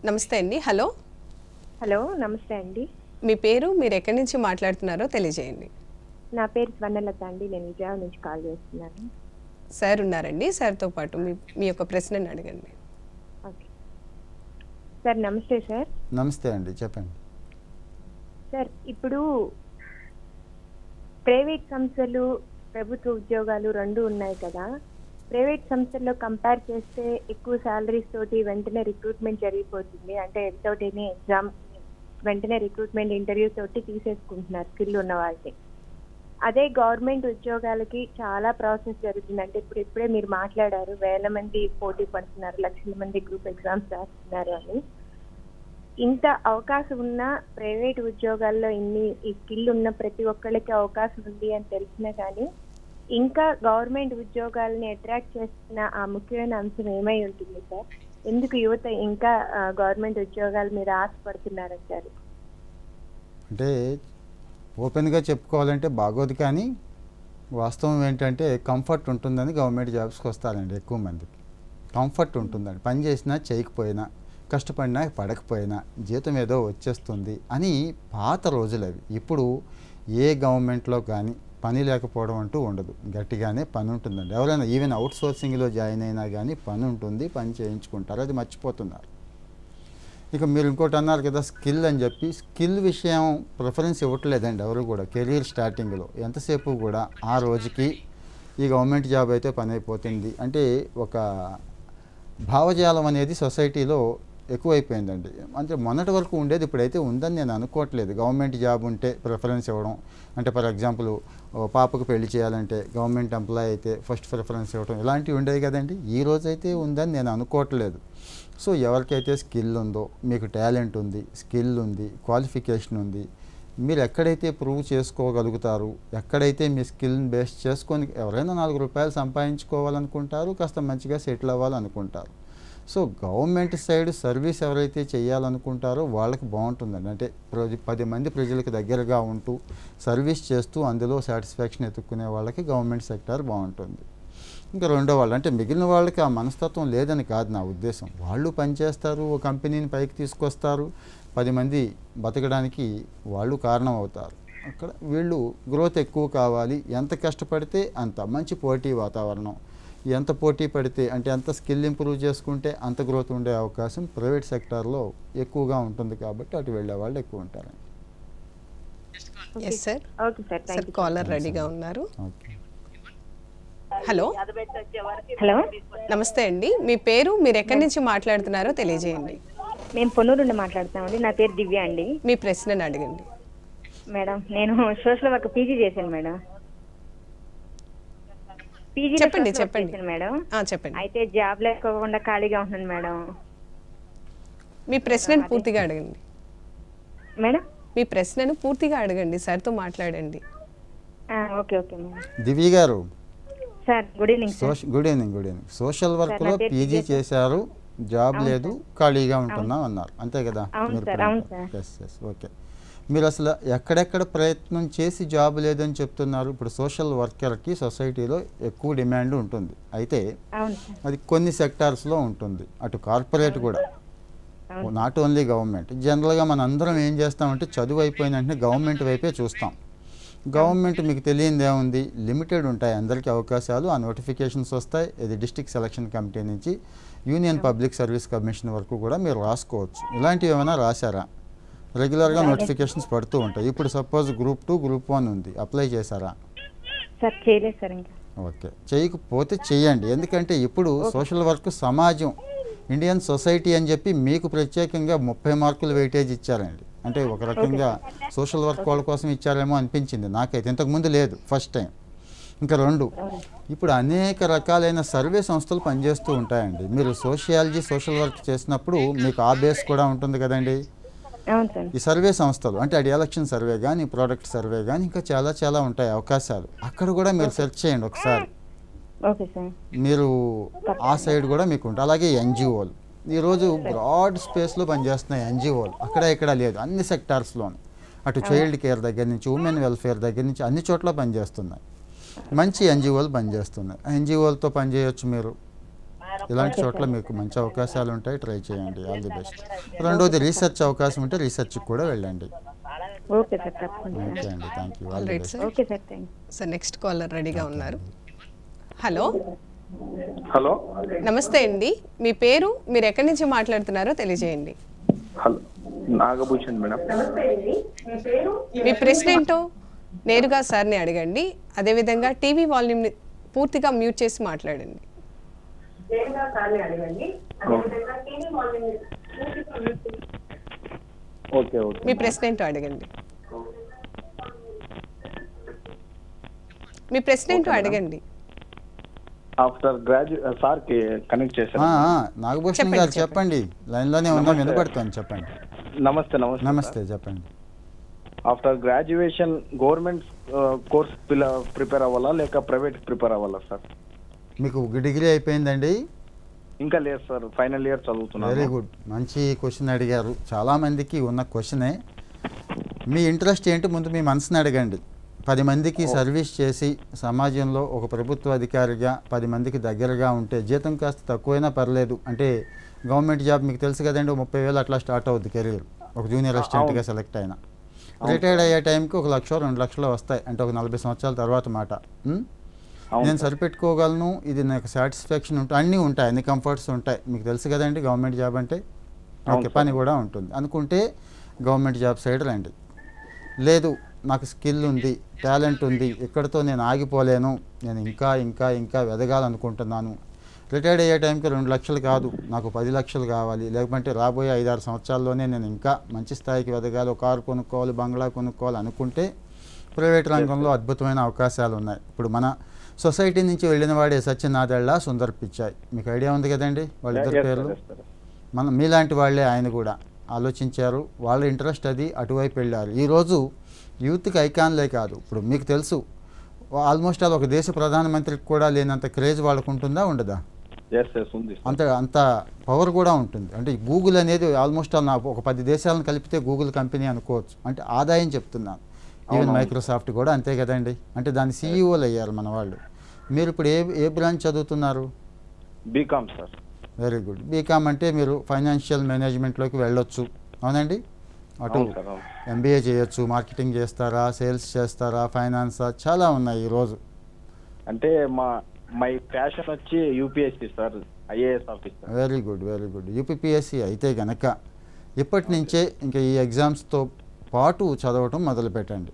నమస్తే అండి. హలో నమస్తే అండి. మీ పేరు, మీరు ఎక్కడి నుంచి మాట్లాడుతున్నారో తెలియజేయండి. నా పేరు స్వర్ణలత అండి. నేను విజయవాడ నుంచి కాల్ చేస్తున్నాను. సార్ ఉన్నారండి, సార్తో పాటు మీ యొక్క ప్రశ్నని అడగండి. Okay sir. నమస్తే సార్. నమస్తే అండి, చెప్పండి. సార్, ఇప్పుడు ప్రైవేట్ సంస్థలు, ప్రభుత్వ ఉద్యోగాలు రెండు ఉన్నాయి కదా. ప్రైవేట్ సంస్థల్లో కంపేర్ చేస్తే ఎక్కువ శాలరీస్ తోటి వెంటనే రిక్రూట్మెంట్ జరిగిపోతుంది. అంటే వితౌట్ ఎనీ ఎగ్జామ్ వెంటనే రిక్రూట్మెంట్ ఇంటర్వ్యూ తోటి తీసేసుకుంటున్నారు స్కిల్ ఉన్న వాళ్ళని. అదే గవర్నమెంట్ ఉద్యోగాలకి చాలా ప్రాసెస్ జరుగుతుంది. అంటే ఇప్పుడే మీరు మాట్లాడారు, వేల మంది పోటీ పడుతున్నారు, లక్షల మంది గ్రూప్ ఎగ్జామ్స్ రాస్తున్నారు అని. ఇంత అవకాశం ఉన్న ప్రైవేట్ ఉద్యోగాల్లో ఈ స్కిల్ ఉన్న ప్రతి ఒక్కళ్ళకి అవకాశం ఉంది అని తెలిసినా కానీ ఇంకా గవర్నమెంట్ ఉద్యోగాలని అట్రాక్ట్ చేస్తున్న ఆ ముఖ్యమైన అంశం ఏమై ఉంటుంది సార్? ఎందుకు యువత ఇంకా గవర్నమెంట్ ఉద్యోగాల మీద ఆశపడుతున్నారంటారు? అంటే ఓపెన్గా చెప్పుకోవాలంటే బాగోదు, కానీ వాస్తవం ఏంటంటే కంఫర్ట్ ఉంటుందని గవర్నమెంట్ జాబ్స్కి వస్తారండి ఎక్కువ మందికి. కంఫర్ట్ ఉంటుందండి, పని చేసినా చేయకపోయినా, కష్టపడినా పడకపోయినా జీతం ఏదో వచ్చేస్తుంది అని పాత రోజులు అవి. ఇప్పుడు ఏ గవర్నమెంట్లో కానీ పని లేకపోవడం అంటూ ఉండదు. గట్టిగానే పని ఉంటుందండి. ఎవరైనా ఈవెన్ అవుట్ సోర్సింగ్లో జాయిన్ అయినా కానీ పని ఉంటుంది, పని చేయించుకుంటారు. అది మర్చిపోతున్నారు. ఇక మీరు ఇంకోటి అన్నారు కదా స్కిల్ అని చెప్పి, స్కిల్ విషయం ప్రిఫరెన్స్ ఇవ్వట్లేదండి ఎవరు కూడా. కెరీర్ స్టార్టింగ్లో ఎంతసేపు కూడా ఆ రోజుకి ఈ గవర్నమెంట్ జాబ్ అయితే పని అయిపోతుంది అంటే ఒక భావజాలం అనేది సొసైటీలో ఎక్కువైపోయిందండి. అంటే మొన్నటి వరకు ఉండేది, ఇప్పుడైతే ఉందని నేను అనుకోవట్లేదు. గవర్నమెంట్ జాబ్ ఉంటే ప్రిఫరెన్స్ ఇవ్వడం అంటే, ఫర్ ఎగ్జాంపుల్ పాపకు పెళ్లి చేయాలంటే గవర్నమెంట్ ఎంప్లాయ్ అయితే ఫస్ట్ ప్రిఫరెన్స్ ఇవ్వడం ఇలాంటివి ఉండేవి కదండి. ఈ రోజైతే ఉందని నేను అనుకోవట్లేదు. సో ఎవరికైతే స్కిల్ ఉందో, మీకు టాలెంట్ ఉంది, స్కిల్ ఉంది, క్వాలిఫికేషన్ ఉంది, మీరు ఎక్కడైతే ప్రూవ్ చేసుకోగలుగుతారు, ఎక్కడైతే మీ స్కిల్ని బేస్ చేసుకొని ఎవరైనా 4 రూపాయలు సంపాదించుకోవాలనుకుంటారు, కాస్త మంచిగా సెటిల్ అవ్వాలనుకుంటారు. సో గవర్నమెంట్ సైడ్ సర్వీస్ ఎవరైతే చేయాలనుకుంటారో వాళ్ళకి బాగుంటుందండి. అంటే 10 మంది ప్రజలకు దగ్గరగా ఉంటూ సర్వీస్ చేస్తూ అందులో సాటిస్ఫాక్షన్ ఎత్తుక్కునే వాళ్ళకి గవర్నమెంట్ సెక్టార్ బాగుంటుంది. ఇంకా రెండో వాళ్ళు అంటే మిగిలిన వాళ్ళకి ఆ మనస్తత్వం లేదని కాదు నా ఉద్దేశం. వాళ్ళు పనిచేస్తారు, ఓ కంపెనీని పైకి తీసుకొస్తారు, 10 మంది బతకడానికి వాళ్ళు కారణం అవుతారు. అక్కడ వీళ్ళు గ్రోత్ ఎక్కువ కావాలి, ఎంత కష్టపడితే అంత మంచి పోటీ వాతావరణం, ఎంత పోటీ పడితే అంటే ఎంత స్కిల్ ఇంప్రూవ్ చేసుకుంటే అంత గ్రోత్ ఉండే అవకాశం ప్రైవేట్ సెక్టార్లో ఎక్కువగా ఉంటుంది. కాబట్టి అటు వెళ్ళే వాళ్ళు ఎక్కువ ఉంటారండి. Yes sir. Okay sir, thank you. Caller రెడీగా ఉన్నారు. ఓకే, హలో నమస్తే అండి. మీ పేరు, మీరు ఎక్కడి నుంచి మాట్లాడుతున్నారో తెలియజేయండి. మేము పొన్నూరు నుండి మాట్లాడుతామండి. నా పేరు దివ్య అండి. మీ ప్రశ్నను అడగండి. మేడం, నేను సోషల్ వర్క్ పీజీ చేశాను మేడం. చెప్పండి మేడం. చెప్పండి. అయితే జాబ్ లేకపోకుండా ఖాళీగా ఉంటున్నాను మేడం. మీ ప్రశ్నను పూర్తిగా అడగండి మేడం. మీ ప్రశ్నను పూర్తిగా అడగండి, సార్తో మాట్లాడండి. Okay okay madam. Divya garu sir, good evening sir. Good evening. Social వర్క్లో పీజీ చేశారు, జాబ్ లేదు, ఖాళీగా ఉంటున్నాం అన్నారు, అంతే కదా? ఓకే. మీరు అసలు ఎక్కడెక్కడ ప్రయత్నం చేసి జాబ్ లేదని చెప్తున్నారు? ఇప్పుడు సోషల్ వర్కర్కి సొసైటీలో ఎక్కువ డిమాండ్ ఉంటుంది, అయితే అది కొన్ని సెక్టార్స్లో ఉంటుంది, అటు కార్పొరేట్ కూడా, నాట్ ఓన్లీ గవర్నమెంట్. జనరల్గా మన అందరం ఏం చేస్తామంటే చదువు అయిపోయిన వెంటనే గవర్నమెంట్ వైపే చూస్తాం. గవర్నమెంట్ మీకు తెలియంది ఏముంది, లిమిటెడ్ ఉంటాయి అందరికీ అవకాశాలు. ఆ నోటిఫికేషన్స్ వస్తాయి. ఇది డిస్ట్రిక్ట్ సెలక్షన్ కమిటీ నుంచి యూనియన్ పబ్లిక్ సర్వీస్ కమిషన్ వరకు కూడా మీరు రాసుకోవచ్చు. ఇలాంటివి ఏమైనా రాశారా? రెగ్యులర్గా నోటిఫికేషన్స్ పడుతూ ఉంటాయి. ఇప్పుడు సపోజ్ గ్రూప్ 2 గ్రూప్ 1 ఉంది, అప్లై చేశారా? సార్ చేయలేదు సార్ ఇంకా. ఓకే, చేయకపోతే చెయ్యండి. ఎందుకంటే ఇప్పుడు సోషల్ వర్క్ సమాజం, ఇండియన్ సొసైటీ అని చెప్పి మీకు ప్రత్యేకంగా 30 మార్కులు వెయిటేజ్ ఇచ్చారండి. అంటే ఒక రకంగా సోషల్ వర్క్ వాళ్ళ కోసం ఇచ్చారేమో అనిపించింది నాకైతే. ఇంతకుముందు లేదు, ఫస్ట్ టైం. ఇంకా 2, ఇప్పుడు అనేక రకాలైన సర్వే సంస్థలు పనిచేస్తూ ఉంటాయండి. మీరు సోషియాలజీ సోషల్ వర్క్ చేసినప్పుడు మీకు ఆ బేస్ కూడా ఉంటుంది కదండి. ఈ సర్వే సంస్థలు అంటే అది ఎలక్షన్ సర్వే కానీ, ప్రోడక్ట్ సర్వే కానీ, ఇంకా చాలా చాలా ఉంటాయి అవకాశాలు. అక్కడ కూడా మీరు సెర్చ్ చేయండి ఒకసారి. మీరు ఆ సైడ్ కూడా మీకు ఉంటుంది. అలాగే ఎన్జిఓలు ఈరోజు బ్రాడ్ స్పేస్లో పనిచేస్తున్నాయి ఎన్జిఓలు. అక్కడ ఇక్కడ లేదు, అన్ని సెక్టార్స్లోనూ. అటు చైల్డ్ కేర్ దగ్గర నుంచి, ఉమెన్ వెల్ఫేర్ దగ్గర నుంచి అన్ని చోట్ల పనిచేస్తున్నాయి. మంచి ఎన్జిఓలు పనిచేస్తున్నాయి. ఎన్జిఓలతో పనిచేయవచ్చు మీరు. ఇలాంటి చోట్ల మీకు మంచి అవకాశాలు ఉంటాయి, ట్రై చేయండి. All the best. రెండోది రీసెర్చ్ అవకాశం ఉంటే రీసెర్చ్కి కూడా వెళ్ళండి. ఓకే సార్, తప్పకుండా. ఓకే అండి, thank you. All the right best. Sir. Okay sir, thank you. Sir next caller రెడీగా ఉన్నారు. హలో, హలో నమస్తే అండి. మీ పేరు, మీరు ఎక్కడి నుంచి మాట్లాడుతున్నారో తెలియజేయండి. Hello, Nagabhushan madam. మీ ప్రశ్న ఏంటో నేరుగా సార్ని అడగండి. అదేవిధంగా టీవీ వాల్యూమ్ని పూర్తిగా మ్యూట్ చేసి మాట్లాడండి. Okay okay. మీ ప్రశ్న ఏంటో అడగండి. మీ ప్రశ్న ఏంటో అడగండి. ఆఫ్టర్ గ్రాడ్యుయేట్ సార్ కి కనెక్ట్ చేశాను. నాగభూషణ్ గారు చెప్పండి, లైన్లోనే ఉన్నాం, వినపడుతుంది, చెప్పండి. నమస్తే నమస్తే. నమస్తే, చెప్పండి. After graduation government course prepare అవ్వాలా లేక ప్రైవేట్ ప్రిపేర్ అవ్వాలా సార్? మీకు డిగ్రీ అయిపోయిందండి? ఇంకా లేదు సార్, ఫైనల్ ఇయర్ చదువుతున్నాను. వెరీ గుడ్, మంచి క్వశ్చన్ అడిగారు. చాలామందికి ఉన్న క్వశ్చనే. మీ ఇంట్రెస్ట్ ఏంటి ముందు మీ మనసుని అడగండి. 10 మందికి సర్వీస్ చేసి సమాజంలో ఒక ప్రభుత్వ అధికారిగా 10 మందికి దగ్గరగా ఉంటే, జీతం కాస్త తక్కువైనా పర్లేదు. అంటే గవర్నమెంట్ జాబ్ మీకు తెలుసు కదండి, 30,000 అట్లా స్టార్ట్ అవుద్ది కెరీర్. ఒక జూనియర్ అసిస్టెంట్గా సెలెక్ట్ అయినా రిటైర్డ్ అయ్యే టైంకి 1 లక్ష 2 లక్షలు వస్తాయి. అంటే ఒక 40 సంవత్సరాల తర్వాత మాట. నేను సరిపెట్టుకోగలను, ఇది నాకు సాటిస్ఫాక్షన్ ఉంటుంది, అన్నీ ఉంటాయి, అన్ని కంఫర్ట్స్ ఉంటాయి. మీకు తెలుసు కదండి గవర్నమెంట్ జాబ్ అంటే. ఓకే, పని కూడా ఉంటుంది అనుకుంటే గవర్నమెంట్ జాబ్ సైడ్ రండి. లేదు, నాకు స్కిల్ ఉంది, టాలెంట్ ఉంది, ఇక్కడితో నేను ఆగిపోలేను, నేను ఇంకా ఇంకా ఇంకా ఎదగాలనుకుంటున్నాను, రిటైర్డ్ అయ్యే టైంకి 2 లక్షలు కాదు, నాకు 10 లక్షలు కావాలి, లేకపోతే రాబోయే 5-6 సంవత్సరాల్లోనే నేను ఇంకా మంచి స్థాయికి ఎదగాలి, ఒక కారు కొనుక్కోవాలి, బంగ్లా కొనుక్కోవాలి అనుకుంటే ప్రైవేట్ రంగంలో అద్భుతమైన అవకాశాలు ఉన్నాయి. ఇప్పుడు మన సొసైటీ నుంచి వెళ్ళిన వాడే సత్యనాథళ్ళ, సుందర్ పిచాయ్, మీకు ఐడియా ఉంది కదండి వాళ్ళిద్దరు పేర్లు. మీలాంటి వాళ్ళే ఆయన కూడా ఆలోచించారు, వాళ్ళ ఇంట్రెస్ట్ అది, అటువైపు వెళ్ళారు. ఈరోజు యూత్కి ఐకాన్లే కాదు, ఇప్పుడు మీకు తెలుసు ఆల్మోస్ట్ అది ఒక దేశ ప్రధానమంత్రికి కూడా లేనంత క్రేజ్ వాళ్ళకు ఉంటుందా, ఉండదా? అంత పవర్ కూడా ఉంటుంది. అంటే గూగుల్ అనేది ఆల్మోస్ట్ ఒక 10 దేశాలను కలిపితే గూగుల్ కంపెనీ అనుకోవచ్చు. అంటే ఆదాయం చెప్తున్నాను. ఈవెన్ మైక్రోసాఫ్ట్ కూడా అంతే కదండి. అంటే దాని సీఈఓలు అయ్యారు మన వాళ్ళు. మీరు ఇప్పుడు ఏ బ్రాంచ్ చదువుతున్నారు? BCom sir. Very good. BCom అంటే మీరు ఫైనాన్షియల్ మేనేజ్మెంట్లోకి వెళ్ళొచ్చు, అవునండి. అటు ఎంబీఏ చేయొచ్చు, మార్కెటింగ్ చేస్తారా, సేల్స్ చేస్తారా, ఫైనాన్సా, చాలా ఉన్నాయి ఈరోజు. అంటే మై ప్యాషన్ వచ్చి UPSC sir, IAS officer. Very good, very good. UPSC అయితే గనక ఇప్పటి నుంచే ఇంకా ఈ ఎగ్జామ్స్తో పాటు చదవటం మొదలు పెట్టండి.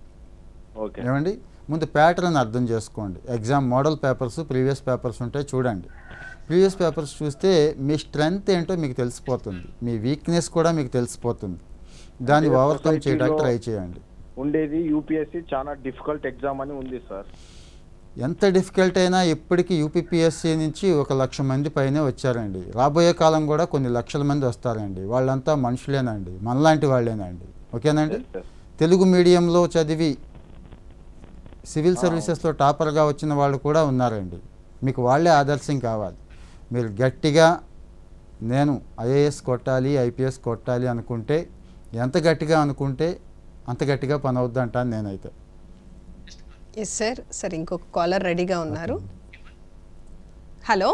ఓకే ఏమండి, ముందు ప్యాటర్న్ అర్థం చేసుకోండి. Exam model papers, previous papers ఉంటాయి, చూడండి. ప్రీవియస్ పేపర్స్ చూస్తే మీ స్ట్రెంగ్త్ ఏంటో మీకు తెలిసిపోతుంది, మీ వీక్నెస్ కూడా మీకు తెలిసిపోతుంది. దాన్ని ఓవర్కమ్ చేయడానికి ట్రై చేయండి. ఉండేది యూపీఎస్సీ చాలా డిఫికల్ట్ ఎగ్జామ్ అని ఉంది సార్. ఎంత డిఫికల్ట్ అయినా ఇప్పటికీ యూపీఎస్సీ నుంచి 1,00,000 మంది పైనే వచ్చారండి. రాబోయే కాలం కూడా కొన్ని లక్షల మంది వస్తారండి. వాళ్ళంతా మనుషులేనండి, మనలాంటి వాళ్ళేనండి. ఓకేనండి. తెలుగు మీడియంలో చదివి సివిల్ సర్వీసెస్లో టాపర్గా వచ్చిన వాళ్ళు కూడా ఉన్నారండి. మీకు వాళ్ళే ఆదర్శం కావాలి. మీరు గట్టిగా నేను ఐఏఎస్ కొట్టాలి, ఐపీఎస్ కొట్టాలి అనుకుంటే, ఎంత గట్టిగా అనుకుంటే అంత గట్టిగా పని అవుద్ది అంటాను నేనైతే. Yes sir. సార్ ఇంకొక కాలర్ రెడీగా ఉన్నారు. హలో,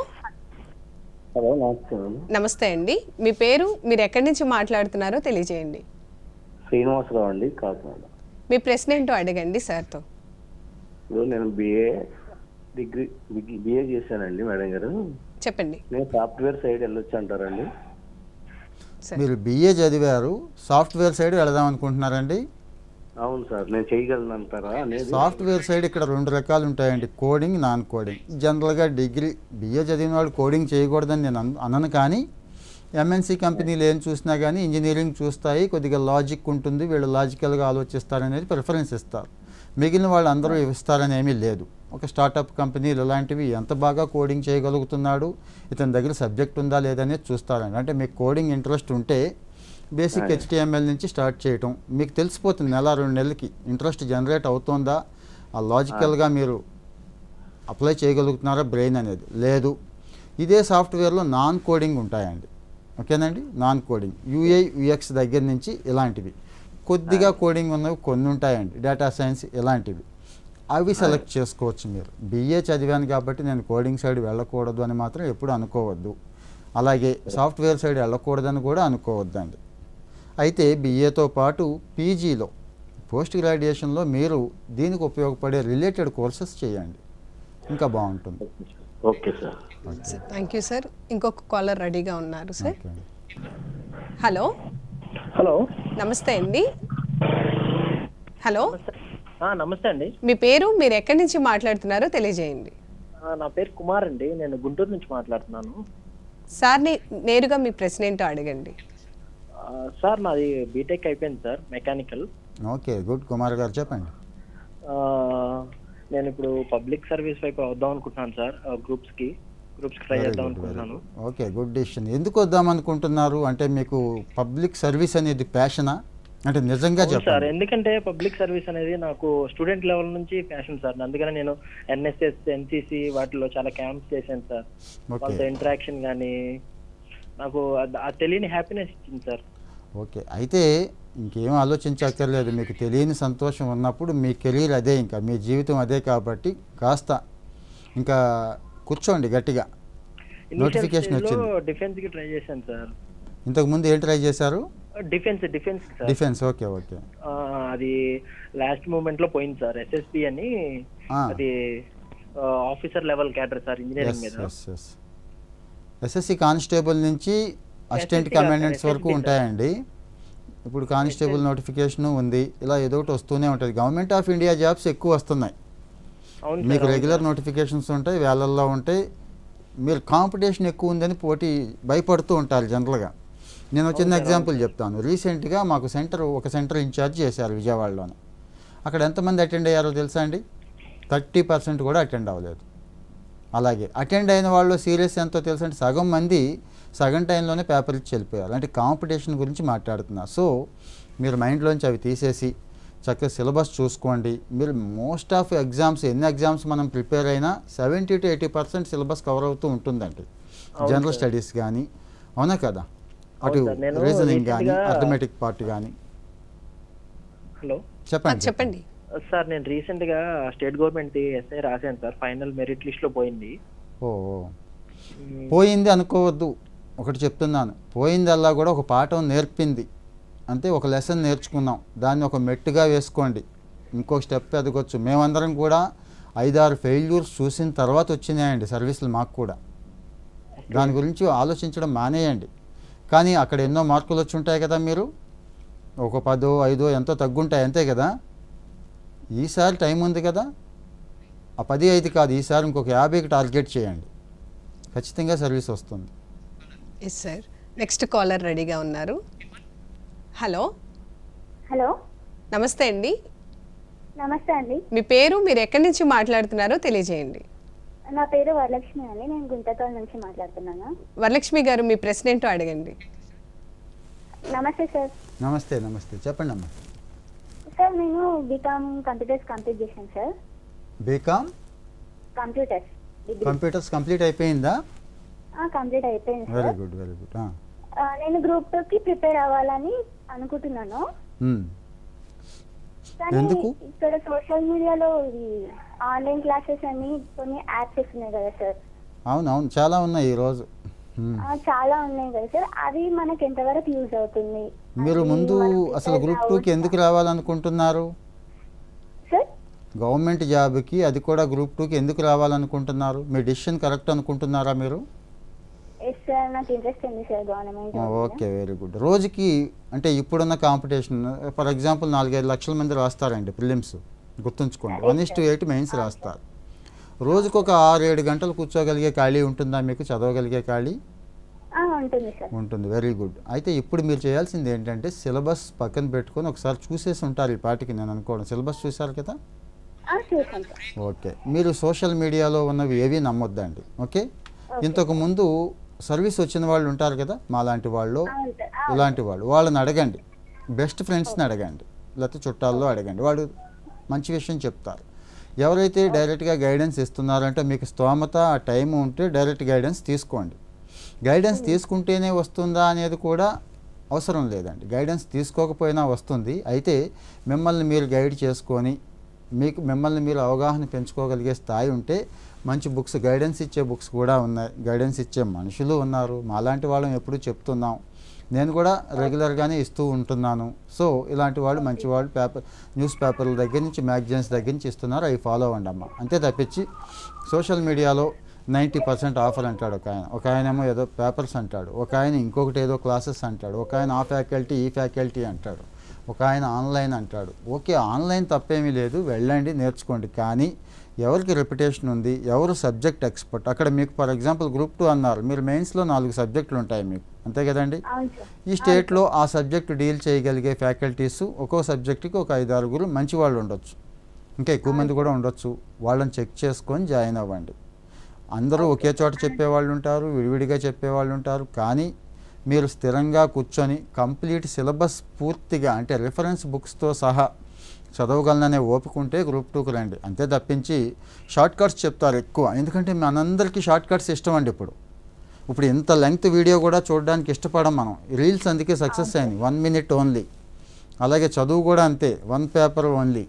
నమస్తే అండి. మీ పేరు, మీరు ఎక్కడి నుంచి మాట్లాడుతున్నారో తెలియజేయండి. శ్రీనివాసరావు అండి, కాకినాడ. మీ ప్రశ్న ఏంటో అడగండి సార్తో. ఇప్పుడు నేను డిగ్రీ బిఏ చేశానండి మేడం గారు. చెప్పండి నేను సాఫ్ట్వేర్ సైడ్ వెళ్ళొచ్చు అంటారండి? సార్. మీరు బిఏ చదివారు, సాఫ్ట్వేర్ సైడ్ వెళదాం అనుకుంటున్నారండి? అవును సార్, నేను చేయగలను అంటారా అనేది. సాఫ్ట్వేర్ సైడ్ ఇక్కడ 2 రకాలు ఉంటాయండి, కోడింగ్, నాన్ కోడింగ్. జనరల్గా డిగ్రీ బిఏ చదివిన వాళ్ళు కోడింగ్ చేయకూడదని నేను అనను, కానీ ఎంఎన్సీ కంపెనీలు ఏం చూసినా కానీ ఇంజనీరింగ్ చూస్తాయి, కొద్దిగా లాజిక్ ఉంటుంది, వీళ్ళు లాజికల్గా ఆలోచిస్తారనేది ప్రిఫరెన్స్ ఇస్తారు. మిగిలిన వాళ్ళు అందరూ ఇస్తారని ఏమీ లేదు. ఒక స్టార్టప్ కంపెనీలు ఇలాంటివి ఎంత బాగా కోడింగ్ చేయగలుగుతున్నాడు, ఇతని దగ్గర సబ్జెక్ట్ ఉందా లేదనేది చూస్తారండి. అంటే మీకు కోడింగ్ ఇంట్రెస్ట్ ఉంటే బేసిక్ HTML నుంచి స్టార్ట్ చేయటం మీకు తెలిసిపోతుంది. 1-2 నెలలకి ఇంట్రెస్ట్ జనరేట్ అవుతుందా, ఆ లాజికల్గా మీరు అప్లై చేయగలుగుతున్నారా బ్రెయిన్ అనేది. లేదు, ఇదే సాఫ్ట్వేర్లో నాన్ కోడింగ్ ఉంటాయండి. ఓకేనండి, నాన్ కోడింగ్ UI UX దగ్గర నుంచి ఇలాంటివి కొద్దిగా కోడింగ్ ఉన్నవి కొన్ని ఉంటాయండి, డేటా సైన్స్ ఇలాంటివి. అవి సెలెక్ట్ చేసుకోవచ్చు మీరు. బిఏ చదివాను కాబట్టి నేను కోడింగ్ సైడ్ వెళ్ళకూడదు అని మాత్రం ఎప్పుడు అనుకోవద్దు. అలాగే సాఫ్ట్వేర్ సైడ్ వెళ్ళకూడదని కూడా అనుకోవద్దండి. అయితే బిఏతో పాటు పీజీలో పోస్ట్ గ్రాడ్యుయేషన్లో మీరు దీనికి ఉపయోగపడే రిలేటెడ్ కోర్సెస్ చేయండి, ఇంకా బాగుంటుంది. Okay sir. Thank you sir. ఇంకొక కాలర్ రెడీగా ఉన్నారు సార్. ఓకే అండి. హలో హలో, నమస్తే అండి. హలో, నమస్తే అండి. మీ పేరు, మీరు ఎక్కడి నుంచి మాట్లాడుతున్నారో తెలియజేయండి. నా పేరు కుమార్ అండి, నేను గుంటూరు నుంచి మాట్లాడుతున్నాను. సార్ని నేరుగా మీ ప్రశ్న ఏంటో అడగండి. సార్ నాది బీటెక్ అయిపోయింది sir, mechanical. Okay, good. Kumar గారు చెప్పండి. నేను ఇప్పుడు పబ్లిక్ సర్వీస్ వైపు వద్దాం అనుకుంటున్నాను సార్. గ్రూప్స్ కి ట్రై చేద్దాం అనుకుంటున్నాను. Okay, good decision. ఎందుకు వద్దాం అనుకుంటున్నారు? అంటే మీకు పబ్లిక్ సర్వీస్ అనేది ప్యాషనా? అంటే నిజంగా సార్, చెప్పండి. ఎందుకంటే పబ్లిక్ సర్వీస్ అనేది నాకు స్టూడెంట్ లెవెల్ నుంచి ప్యాషన్ సార్. అందుకని నేను NSS NCC వాటిలో చాలా క్యాంప్స్ చేశాను సార్. వాళ్ళతో ఇంటరాక్షన్ కానీ నాకు తెలియని హ్యాపీనెస్ ఇచ్చింది సార్. ఓకే, అయితే ఇంకేం ఆలోచించక్కర్లేదు. మీకు తెలియని సంతోషం ఉన్నప్పుడు మీ కెరీర్ అదే, ఇంకా మీ జీవితం అదే. కాబట్టి కాస్త ఇంకా కూర్చోండి గట్టిగా. నోటిఫికేషన్ వచ్చింది. డిఫెన్స్ కి ట్రై చేశాను సార్. ఇంతకుముందు ఏం ట్రై చేశారు? డిఫెన్స్. Okay okay. అది లాస్ట్ మూమెంట్ లో పోయింది సార్. SSB అని, అది officer level cadre sir, engineering మీద. SSC కానిస్టేబుల్ నుంచి అసిస్టెంట్ కమాండెంట్స్ వరకు ఉంటాయండి. ఇప్పుడు కానిస్టేబుల్ నోటిఫికేషన్ ఉంది, ఇలా ఏదో ఒకటి వస్తూనే ఉంటుంది. గవర్నమెంట్ ఆఫ్ ఇండియా జాబ్స్ ఎక్కువ వస్తున్నాయి. మీకు రెగ్యులర్ నోటిఫికేషన్స్ ఉంటాయి, వేలల్లో ఉంటాయి. మీరు కాంపిటీషన్ ఎక్కువ ఉందని భయపడుతూ ఉంటారు జనరల్గా. నేను చిన్న ఎగ్జాంపుల్ చెప్తాను. రీసెంట్గా మాకు ఒక సెంటర్ ఇన్ఛార్జ్ చేశారు విజయవాడలోనే. అక్కడ ఎంతమంది అటెండ్ అయ్యారో తెలుసా అండి? 30% కూడా అటెండ్ అవ్వలేదు. అలాగే అటెండ్ అయిన వాళ్ళు సీరియస్ ఎంతో తెలుసా అంటే సగం మంది సగం టైంలోనే పేపర్ ఇచ్చి వెళ్ళిపోయారు. అంటే కాంపిటీషన్ గురించి మాట్లాడుతున్నారు. సో మీరు మైండ్లోంచి అవి తీసేసి చక్కగా సిలబస్ చూసుకోండి. మీరు మోస్ట్ ఆఫ్ ఎగ్జామ్స్, ఎన్ని ఎగ్జామ్స్ మనం ప్రిపేర్ అయినా 70 to 80% సిలబస్ కవర్ అవుతూ ఉంటుందండి. జనరల్ స్టడీస్ కానీ, అవునా కదా, అటు రీజనింగ్ కానీ, అర్థమెటిక్ పార్ట్ కానీ. హలో, చెప్పండి సార్. నేను రీసెంట్ గా స్టేట్ గవర్నమెంట్ ఎస్ఐ రాశాను సార్. ఫైనల్ మెరిట్ లిస్ట్ లో పోయింది. పోయింది అనుకోవద్దు. ఒకటి చెప్తున్నాను, పోయిందల్లా కూడా ఒక పాఠం నేర్పింది. అంటే ఒక లెసన్ నేర్చుకున్నాం, దాన్ని ఒక మెట్టుగా వేసుకోండి, ఇంకో స్టెప్ ఎదగొచ్చు. మేమందరం కూడా 5-6 ఫెయిల్యూర్స్ చూసిన తర్వాత వచ్చినాయండి సర్వీసులు మాకు కూడా. దాని గురించి ఆలోచించడం మానేయండి. కానీ అక్కడ ఎన్నో మార్కులు వచ్చి ఉంటాయి కదా, మీరు ఒక 10, 5 ఎంతో తగ్గుంటాయి అంతే కదా. ఈసారి టైం ఉంది కదా, ఆ 10, 5 కాదు, ఈసారి ఇంకొక 50కి టార్గెట్ చేయండి, ఖచ్చితంగా సర్వీస్ వస్తుంది. Yes sir. నెక్స్ట్ కాలర్ రెడీగా ఉన్నారు. హలో నమస్తే అండి. నమస్తే అండి. మీ పేరు, మీరు ఎక్కడి నుంచి మాట్లాడుతున్నారో తెలియజేయండి. నా పేరు వరలక్ష్మి అండి, నేను గుంటకల్ నుంచి మాట్లాడుతున్నాను. వరలక్ష్మి గారు, మీ ప్రశ్న ఏంటో అడగండి. నమస్తే సార్. నమస్తే నమస్తే, చెప్పండి అమ్మా. సార్, నేను బీకామ్ కంప్యూటర్స్ కంప్లీట్ చేశాను సార్. బీకామ్ కంప్యూటర్స్ కంప్లీట్ అయిపోయిందా? కంప్లీట్ అయిపోయింది sir. Very good very good. నేను గ్రూప్ 2కి ప్రిపేర్ అవ్వాలని అనుకుంటున్నాను. కానీ ఇక్కడ సోషల్ మీడియాలో ఆన్లైన్ క్లాసెస్ అని కొన్ని యాప్స్ వస్తున్నాయి కదా సార్. అవునవును, చాలా ఉన్నాయి ఈరోజు. చాలా ఉన్నాయి కదా సార్. అవి మనకి ఎంతవరకు యూజ్ అవుతుంది? మీరు ముందు అసలు గ్రూప్ 2కి ఎందుకు రావాలనుకుంటున్నారు? సార్, గవర్నమెంట్ జాబ్కి అది కూడా గ్రూప్ 2కి ఎందుకు రావాలనుకుంటున్నారు? మీ డిసిషన్ కరెక్ట్ అనుకుంటున్నారా మీరు? ఎస్ సార్, నాకు ఇంట్రెస్ట్ ఉంది sir government. Okay, very good. రోజుకి అంటే ఇప్పుడున్న కాంపిటీషన్ ఫర్ ఎగ్జాంపుల్ 4-5 లక్షల మంది రాస్తారండి ప్రిలిమ్స్, గుర్తుంచుకోండి. 1:8 మెయిన్స్ రాస్తారు. రోజుకు ఒక 6-7 గంటలు కూర్చోగలిగే ఖాళీ ఉంటుందా మీకు? చదవగలిగే ఖాళీ ఉంటుంది సార్. ఉంటుంది, వెరీ గుడ్. అయితే ఇప్పుడు మీరు చేయాల్సింది ఏంటంటే సిలబస్ పక్కన పెట్టుకొని ఒకసారి చూసేసి ఉంటారు ఈ పాటికి, నేను అనుకోవడం. సిలబస్ చూసారు కదా? ఓకే. మీరు సోషల్ మీడియాలో ఉన్నవి ఏవి నమ్మొద్దండి. ఓకే. ఇంతకు ముందు సర్వీస్ వచ్చిన వాళ్ళు ఉంటారు కదా, మాలాంటి వాళ్ళు, ఇలాంటి వాళ్ళు, వాళ్ళని అడగండి. బెస్ట్ ఫ్రెండ్స్ని అడగండి, లేకపోతే చుట్టాల్లో అడగండి, వాడు మంచి విషయం చెప్తారు. ఎవరైతే డైరెక్ట్గా గైడెన్స్ ఇస్తున్నారంటే మీకు స్తోమత ఆ టైం ఉంటే డైరెక్ట్ గైడెన్స్ తీసుకోండి. గైడెన్స్ తీసుకుంటేనే వస్తుందా అనేది కూడా అవసరం లేదండి. గైడెన్స్ తీసుకోకపోయినా వస్తుంది. అయితే మిమ్మల్ని మీరు గైడ్ చేసుకొని మిమ్మల్ని మీరు అవగాహన పెంచుకోగలిగే స్థాయి ఉంటే మంచి బుక్స్, గైడెన్స్ ఇచ్చే బుక్స్ కూడా ఉన్నాయి, గైడెన్స్ ఇచ్చే మనుషులు ఉన్నారు. మాలాంటి వాళ్ళం ఎప్పుడు చెప్తున్నాం, నేను కూడా రెగ్యులర్గానే ఇస్తూ ఉంటున్నాను. సో ఇలాంటి వాళ్ళు మంచి వాళ్ళు న్యూస్ పేపర్ల దగ్గర నుంచి మ్యాగజైన్స్ దగ్గర నుంచి ఇస్తున్నారు, అవి ఫాలో అవ్వండి అమ్మ. అంతే తప్పించి సోషల్ మీడియాలో 90% ఆఫర్ అంటాడు ఒక ఆయన ఏమో ఏదో పేపర్స్ అంటాడు, ఒక ఆయన ఇంకొకటి ఏదో క్లాసెస్ అంటాడు, ఒక ఆయన ఆ ఫ్యాకల్టీ ఈ ఫ్యాకల్టీ అంటాడు, ఒక ఆయన ఆన్లైన్ అంటాడు. ఓకే, ఆన్లైన్ తప్పేమీ లేదు, వెళ్ళండి నేర్చుకోండి. కానీ ఎవరికి రెప్యుటేషన్ ఉంది, ఎవరు సబ్జెక్ట్ ఎక్స్పర్ట్, అక్కడ మీకు ఫర్ ఎగ్జాంపుల్ గ్రూప్ 2 అన్నారు, మీరు మెయిన్స్లో 4 సబ్జెక్టులు ఉంటాయి మీకు, అంతే కదండి? ఈ స్టేట్లో ఆ సబ్జెక్టు డీల్ చేయగలిగే ఫ్యాకల్టీస్ ఒక్కో సబ్జెక్టుకి ఒక 5-6 మంచి వాళ్ళు ఉండొచ్చు, ఇంకా ఎక్కువ మంది కూడా ఉండొచ్చు. వాళ్ళని చెక్ చేసుకొని జాయిన్ అవ్వండి. అందరూ ఒకే చోట చెప్పేవాళ్ళు ఉంటారు, విడివిడిగా చెప్పేవాళ్ళు ఉంటారు. కానీ మీరు స్థిరంగా కూర్చొని కంప్లీట్ సిలబస్ పూర్తిగా అంటే రిఫరెన్స్ బుక్స్తో సహా చదవగలననే ఓపుకుంటే గ్రూప్ 2కి రండి. అంతే తప్పించి షార్ట్ కట్స్ చెప్తారు ఎక్కువ, ఎందుకంటే మనందరికీ షార్ట్ కట్స్ ఇష్టం అండి. ఇప్పుడు ఇంత లెంగ్త్ వీడియో కూడా చూడడానికి ఇష్టపడం మనం. రీల్స్ అందుకే సక్సెస్ అయింది, 1 minute ఓన్లీ. అలాగే చదువు కూడా అంతే, 1 పేపర్ ఓన్లీ,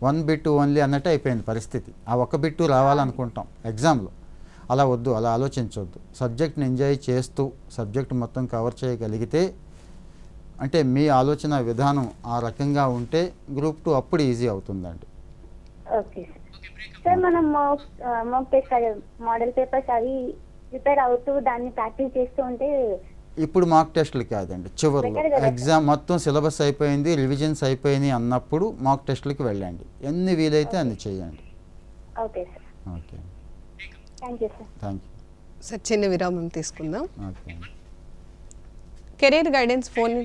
1 bit ఓన్లీ అన్నట్టు అయిపోయింది పరిస్థితి. ఆ 1 bit రావాలనుకుంటాం ఎగ్జామ్లో. అలా వద్దు, అలా ఆలోచించవద్దు. సబ్జెక్ట్ని ఎంజాయ్ చేస్తూ సబ్జెక్ట్ మొత్తం కవర్ చేయగలిగితే, అంటే మీ ఆలోచన విధానం ఆ రకంగా ఉంటే గ్రూప్ 2 అప్పుడు ఈజీ అవుతుందండి. ఓకే సార్, మనం మాక్ టెస్ట్ మోడల్ పేపర్స్ అవి ప్రిపేర్ అవుతూ దాన్ని ప్రాక్టీస్ చేస్తూ ఉంటే ఇప్పుడు మాక్ టెస్టులు కాదండి, చివరిలో ఎగ్జామ్ మొత్తం సిలబస్ అయిపోయింది, రివిజన్స్ అయిపోయినాయి అన్నప్పుడు మాక్ టెస్టులకి వెళ్ళండి. ఎన్ని వీలైతే అన్ని చేయండి. Okay sir. Okay, thank you sir. Thank you sir. చిన్న విరామం తీసుకుందాం. Okay. Career guidance phone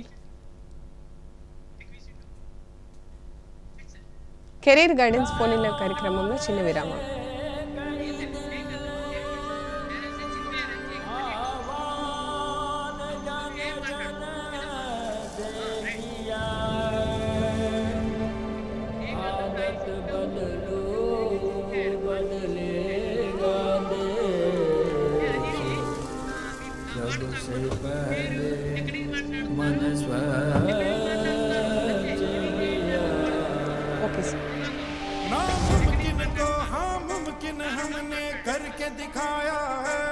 in live కార్యక్రమంలో చిన్న విరామం. Okay sir. नामुमकिन को हाँ मुमकिन हमने करके दिखाया है,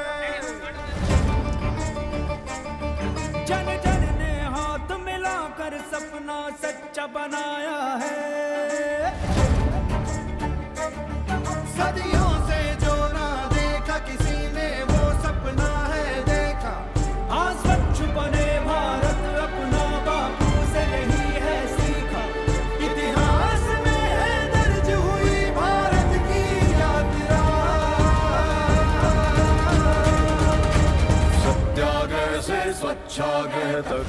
जन जन ने हाथ मिलाकर सपना सच्चा बनाया है। सदियों से जो ना देखा किसी ने वो सपना है देखा, हाँ स्वच्छ बने भारत अपना बापू से यही है सीखा। इतिहास में है दर्ज हुई भारत की यात्रा, सत्याग्रह से स्वच्छाग्रह तक,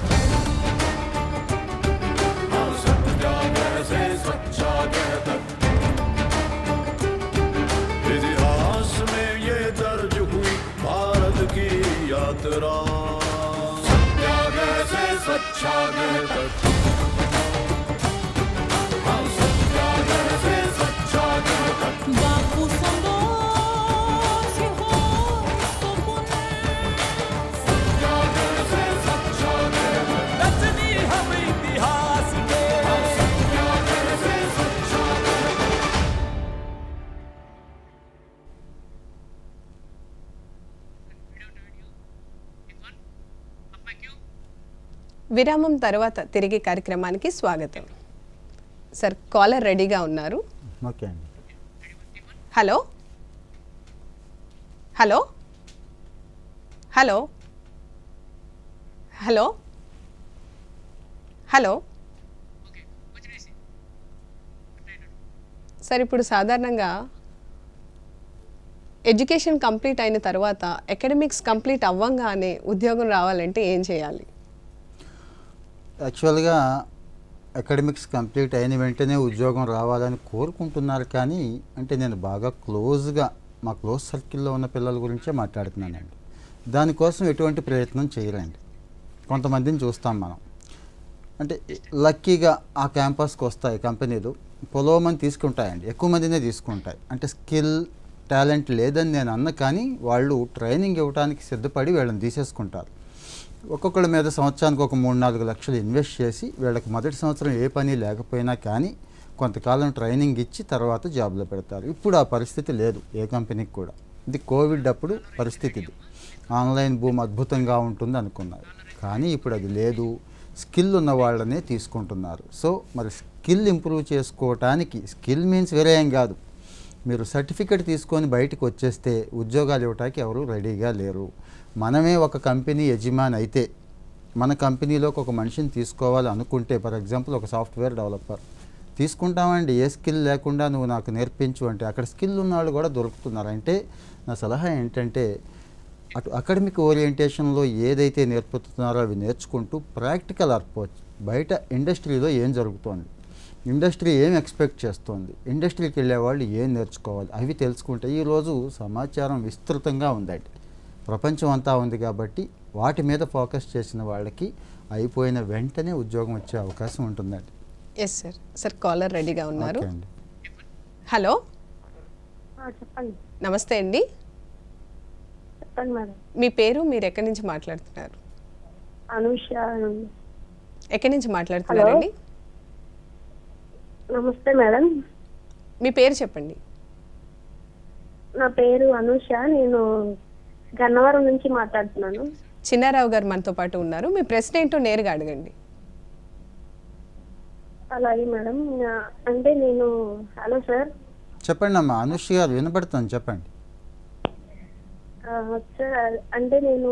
हाँ सत्याग्रह से स्वच्छाग्रह तक, इतिहास में ये दर्ज हुई भारत की यात्रा, सत्याग्रह से स्वच्छाग्रह तक, हाँ सत्याग्रह से स्वच्छाग्रह तक। बापू संदेश हो सपने, सत्याग्रह से स्वच्छाग्रह तक, रचनी हम इतिहास के, हाँ सत्याग्रह से स्वच्छाग्रह तक। విరామం తర్వాత తిరిగి కార్యక్రమానికి స్వాగతం. సార్, కాలర్ రెడీగా ఉన్నారు. ఓకే అండి. Hello hello hello hello hello sir, ఇప్పుడు సాధారణంగా ఎడ్యుకేషన్ కంప్లీట్ అయిన తర్వాత అకాడమిక్స్ కంప్లీట్ అవ్వంగానే ఉద్యోగం రావాలంటే ఏం చేయాలి? యాక్చువల్గా అకాడమిక్స్ కంప్లీట్ అయిన వెంటనే ఉద్యోగం రావాలని కోరుకుంటున్నారు, కానీ అంటే నేను బాగా క్లోజ్గా మా క్లోజ్ సర్కిల్లో ఉన్న పిల్లల గురించే మాట్లాడుతున్నానండి. దానికోసం ఎటువంటి ప్రయత్నం చేయరండి. కొంతమందిని చూస్తాం మనం, అంటే లక్కీగా ఆ క్యాంపస్కి వస్తాయి కంపెనీలు, పొలోమని తీసుకుంటాయండి, ఎక్కువ మందినే తీసుకుంటాయి. అంటే స్కిల్ టాలెంట్ లేదని నేను అన్న, కానీ వాళ్ళు ట్రైనింగ్ ఇవ్వడానికి సిద్ధపడి వీళ్ళని తీసేసుకుంటారు. ఒక్కొక్కళ్ళ మీద సంవత్సరానికి ఒక 3-4 లక్షలు ఇన్వెస్ట్ చేసి వీళ్ళకి మొదటి సంవత్సరం ఏ పని లేకపోయినా కానీ కొంతకాలం ట్రైనింగ్ ఇచ్చి తర్వాత జాబ్లో పెడతారు. ఇప్పుడు ఆ పరిస్థితి లేదు ఏ కంపెనీకి కూడా. ఇది కోవిడ్ అప్పుడు పరిస్థితి. ఇది ఆన్లైన్ భూమి అద్భుతంగా ఉంటుంది అనుకున్నారు, కానీ ఇప్పుడు అది లేదు. స్కిల్ ఉన్న వాళ్ళనే తీసుకుంటున్నారు. సో మరి స్కిల్ ఇంప్రూవ్ చేసుకోవటానికి, స్కిల్ మీన్స్ వేరే ఏం కాదు, మీరు సర్టిఫికెట్ తీసుకొని బయటకు వచ్చేస్తే ఉద్యోగాలు ఇవ్వడానికి ఎవరు రెడీగా లేరు. మనమే ఒక కంపెనీ యజమాని అయితే మన కంపెనీలోకి ఒక మనిషిని తీసుకోవాలి అనుకుంటే, ఫర్ ఎగ్జాంపుల్ ఒక సాఫ్ట్వేర్ డెవలపర్ తీసుకుంటామండి, ఏ స్కిల్ లేకుండా నువ్వు నాకు నేర్పించు అంటే అక్కడ స్కిల్ ఉన్నవాళ్ళు కూడా దొరుకుతున్నారు. అంటే నా సలహా ఏంటంటే అటు అకాడమిక్ ఓరియంటేషన్లో ఏదైతే నేర్పుతున్నారో అవి నేర్చుకుంటూ ప్రాక్టికల్ అప్రోచ్, బయట ఇండస్ట్రీలో ఏం జరుగుతోంది, ఇండస్ట్రీ ఏం ఎక్స్పెక్ట్ చేస్తోంది, ఇండస్ట్రీకి వెళ్ళే వాళ్ళు ఏం నేర్చుకోవాలి, అవి తెలుసుకుంటే ఈరోజు సమాచారం విస్తృతంగా ఉందండి, ప్రపంచం అంతా ఉంది. కాబట్టి వాటి మీద ఫోకస్ చేసిన వాళ్ళకి అయిపోయిన వెంటనే ఉద్యోగం వచ్చే అవకాశం ఉంటుందండి. Yes sir. సార్, కాలర్ రెడీగా ఉన్నారు. ఓకే అండి. హలో, చెప్పండి. నమస్తే అండి. చెప్పండి మేడం. మీ పేరు, మీరు ఎక్కడి నుంచి మాట్లాడుతున్నారు? అనూష. ఎక్కడి నుంచి మాట్లాడుతున్నారండి? నమస్తే మేడం. మీ పేరు చెప్పండి. నా పేరు అనూష, నేను గన్నవరం నుంచి మాట్లాడుతున్నాను. చిన్నారావు గారు మనతో పాటు ఉన్నారు. మీ ప్రశ్న ఏంటో నేరుగా అడగండి. అలాగే మేడం. అంటే నేను, హలో సార్. చెప్పండి అమ్మా అనుష్ గారు, వినపడుతుంది, చెప్పండి. సార్, అంటే నేను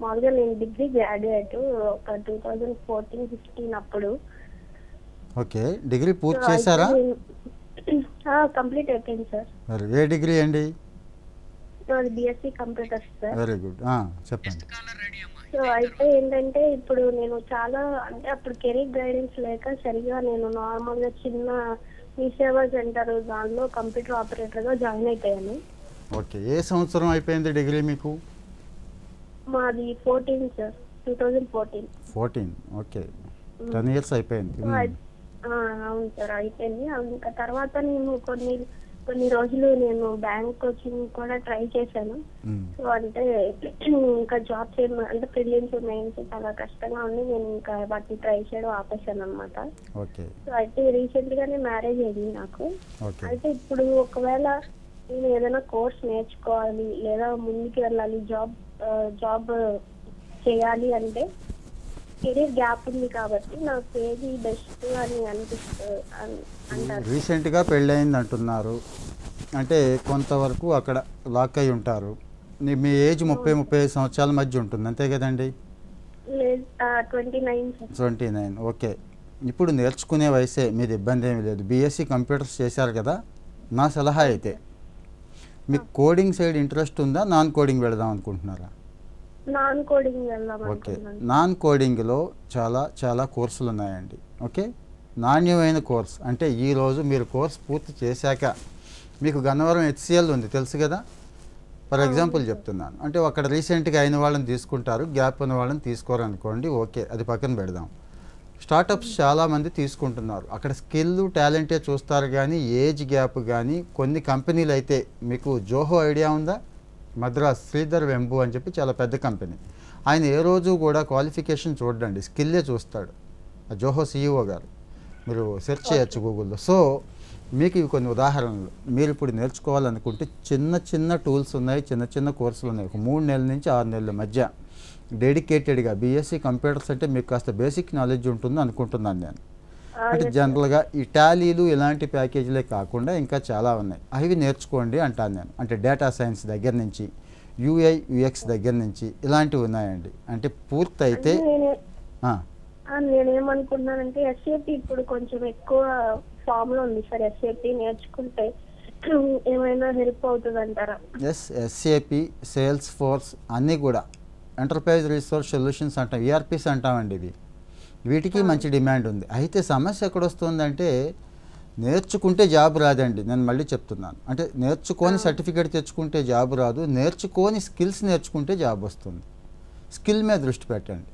మామూలుగా నేను డిగ్రీ గ్రాడ్యుయేట్ ఒక 2014-15 అప్పుడు. ఓకే, డిగ్రీ పూర్తి చేశారా? కంప్లీట్ అయిపోయింది సార్. మరి ఏ డిగ్రీ అండి? BSc computers sir. Very good, చెప్పండి. సో అయితే ఏంటంటే ఇప్పుడు నేను చాలా, అంటే అప్పుడు కెరీర్ గైడెన్స్ లేక సరిగా నేను నార్మల్గా చిన్న మీ సేవా సెంటర్ దానిలో కంప్యూటర్ ఆపరేటర్గా జాయిన్ అయిపోయాను. ఓకే, ఏ సంవత్సరం అయిపోయింది డిగ్రీ మీకు? మాది 14 సార్, 2014. 14, ఓకే, 10 years అయిపోయింది. అవును సార్, అయిపోయింది. ఇంకా తర్వాత నేను కొన్ని రోజులు నేను బ్యాంక్ కోచింగ్ కూడా ట్రై చేశాను. సో అంటే ఇంకా జాబ్స్ అంటే ప్రిలిమ్స్ మెయిన్స్ చాలా కష్టంగా ఉంది, నేను ఇంకా వాటిని ట్రై చేయడం ఆపేశాను అనమాట. సో అయితే రీసెంట్ గానే మ్యారేజ్ అయింది నాకు. అయితే ఇప్పుడు ఒకవేళ నేను ఏదైనా కోర్స్ నేర్చుకోవాలి లేదా ముందుకు వెళ్ళాలి, జాబ్ చేయాలి అంటే కెరీర్ గ్యాప్ ఉంది కాబట్టి నాకు ఏది బెస్ట్ అని అనిపిస్తుంది అంటారు. రీసెంట్గా పెళ్ళయింది అంటున్నారు, అంటే కొంతవరకు అక్కడ లాక్ అయి ఉంటారు. మీ ఏజ్ 30-35 సంవత్సరాల మధ్య ఉంటుంది, అంతే కదండి? 29. ఓకే, ఇప్పుడు నేర్చుకునే వయసే, మీది ఇబ్బంది ఏమీ లేదు. బీఎస్సీ కంప్యూటర్స్ చేశారు కదా, నా సలహా అయితే మీకు కోడింగ్ సైడ్ ఇంట్రెస్ట్ ఉందా, నాన్ కోడింగ్ వెళదాం అనుకుంటున్నారా? నాన్ కోడింగ్ వెళ్దాం. ఓకే, నాన్ కోడింగ్లో చాలా కోర్సులు ఉన్నాయండి. ఓకే, నాణ్యమైన కోర్స్ అంటే ఈరోజు మీరు కోర్స్ పూర్తి చేశాక మీకు గన్నవరం HCL ఉంది, తెలుసు కదా? ఫర్ ఎగ్జాంపుల్ చెప్తున్నాను, అంటే అక్కడ రీసెంట్గా అయిన వాళ్ళని తీసుకుంటారు, గ్యాప్ ఉన్న వాళ్ళని తీసుకోరు అనుకోండి. ఓకే, అది పక్కన పెడదాం. స్టార్టప్స్ చాలామంది తీసుకుంటున్నారు, అక్కడ స్కిల్ టాలెంటే చూస్తారు కానీ ఏజ్ గ్యాప్ కానీ. కొన్ని కంపెనీలు అయితే మీకు జోహో ఐడియా ఉందా? మద్రాస్ శ్రీధర్ వెంబు అని చెప్పి చాలా పెద్ద కంపెనీ. ఆయన ఏ రోజు కూడా క్వాలిఫికేషన్ చూడండి, స్కిల్లే చూస్తాడు. ఆ జోహో CEO గారు, మీరు సెర్చ్ చేయొచ్చు గూగుల్లో. సో మీకు ఇవి కొన్ని ఉదాహరణలు. మీరు ఇప్పుడు నేర్చుకోవాలనుకుంటే చిన్న టూల్స్ ఉన్నాయి, చిన్న కోర్సులు ఉన్నాయి. ఒక 3 నెలల నుంచి 6 నెలల మధ్య డెడికేటెడ్గా బీఎస్సీ కంప్యూటర్స్ అంటే మీకు కాస్త బేసిక్ నాలెడ్జ్ ఉంటుంది అనుకుంటున్నాను నేను. అంటే జనరల్గా ఈ టాలీలు ఇలాంటి ప్యాకేజీలే కాకుండా ఇంకా చాలా ఉన్నాయి, అవి నేర్చుకోండి అంటాను నేను. అంటే డేటా సైన్స్ దగ్గర నుంచి యూఐ యూఎక్స్ దగ్గర నుంచి ఇలాంటివి ఉన్నాయండి. అంటే పూర్తయితే నేనేమనుకున్నానంటే ఎస్ఏపీ ఇప్పుడు కొంచెం ఎక్కువ ఫామ్ లో ఉంది సార్. ఎస్ఏపీ నేర్చుకుంటే ఏమైనా హెల్ప్ అవుతుంది అంటారా? ఎస్ఏపీ, సేల్స్ ఫోర్స్ అన్నీ కూడా ఎంటర్ప్రైజ్ రిసోర్స్ సొల్యూషన్స్ అంటాం, ఈఆర్పీస్ అంటామండి. వీటికి మంచి డిమాండ్ ఉంది. అయితే సమస్య ఎక్కడొస్తుందంటే నేర్చుకుంటే జాబ్ రాదండి. నేను మళ్ళీ చెప్తున్నాను, అంటే నేర్చుకొని సర్టిఫికేట్ తెచ్చుకుంటే జాబ్ రాదు, నేర్చుకొని స్కిల్స్ నేర్చుకుంటే జాబ్ వస్తుంది. స్కిల్ మీద దృష్టి పెట్టండి.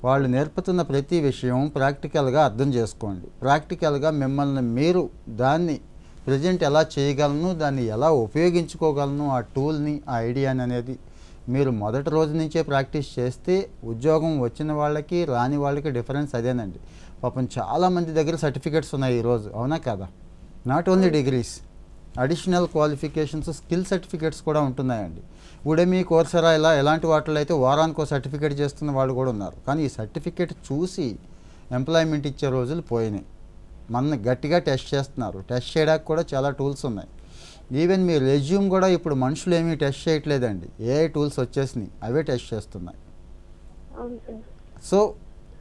వాళ్ళు నేర్పుతున్న ప్రతి విషయం ప్రాక్టికల్గా అర్థం చేసుకోండి. ప్రాక్టికల్గా మిమ్మల్ని మీరు దాన్ని ప్రజెంట్ ఎలా చేయగలను, దాన్ని ఎలా ఉపయోగించుకోగలను, ఆ టూల్ని, ఆ ఐడియాని అనేది మీరు మొదటి రోజు నుంచే ప్రాక్టీస్ చేస్తే ఉద్యోగం వచ్చిన వాళ్ళకి రాని వాళ్ళకి డిఫరెన్స్ అదేనండి. పాపం చాలామంది దగ్గర సర్టిఫికేట్స్ ఉన్నాయి ఈరోజు, అవునా కదా? Not only degrees, additional qualifications, skill certificates కూడా ఉంటున్నాయండి. ఉడెమీ, కోర్సెరా ఎలాంటి వాటిలో అయితే వారానికి ఒక సర్టిఫికేట్ చేస్తున్న వాళ్ళు కూడా ఉన్నారు. కానీ ఈ సర్టిఫికేట్ చూసి ఎంప్లాయ్మెంట్ ఇచ్చే రోజులు పోయినాయి. మన గట్టిగా టెస్ట్ చేస్తున్నారు. టెస్ట్ చేయడానికి కూడా చాలా టూల్స్ ఉన్నాయి. ఈవెన్ మీ రెజ్యూమ్ కూడా ఇప్పుడు మనుషులు ఏమీ టెస్ట్ చేయట్లేదండి, ఏఐ టూల్స్ వచ్చేసినాయి, అవే టెస్ట్ చేస్తున్నాయి. సో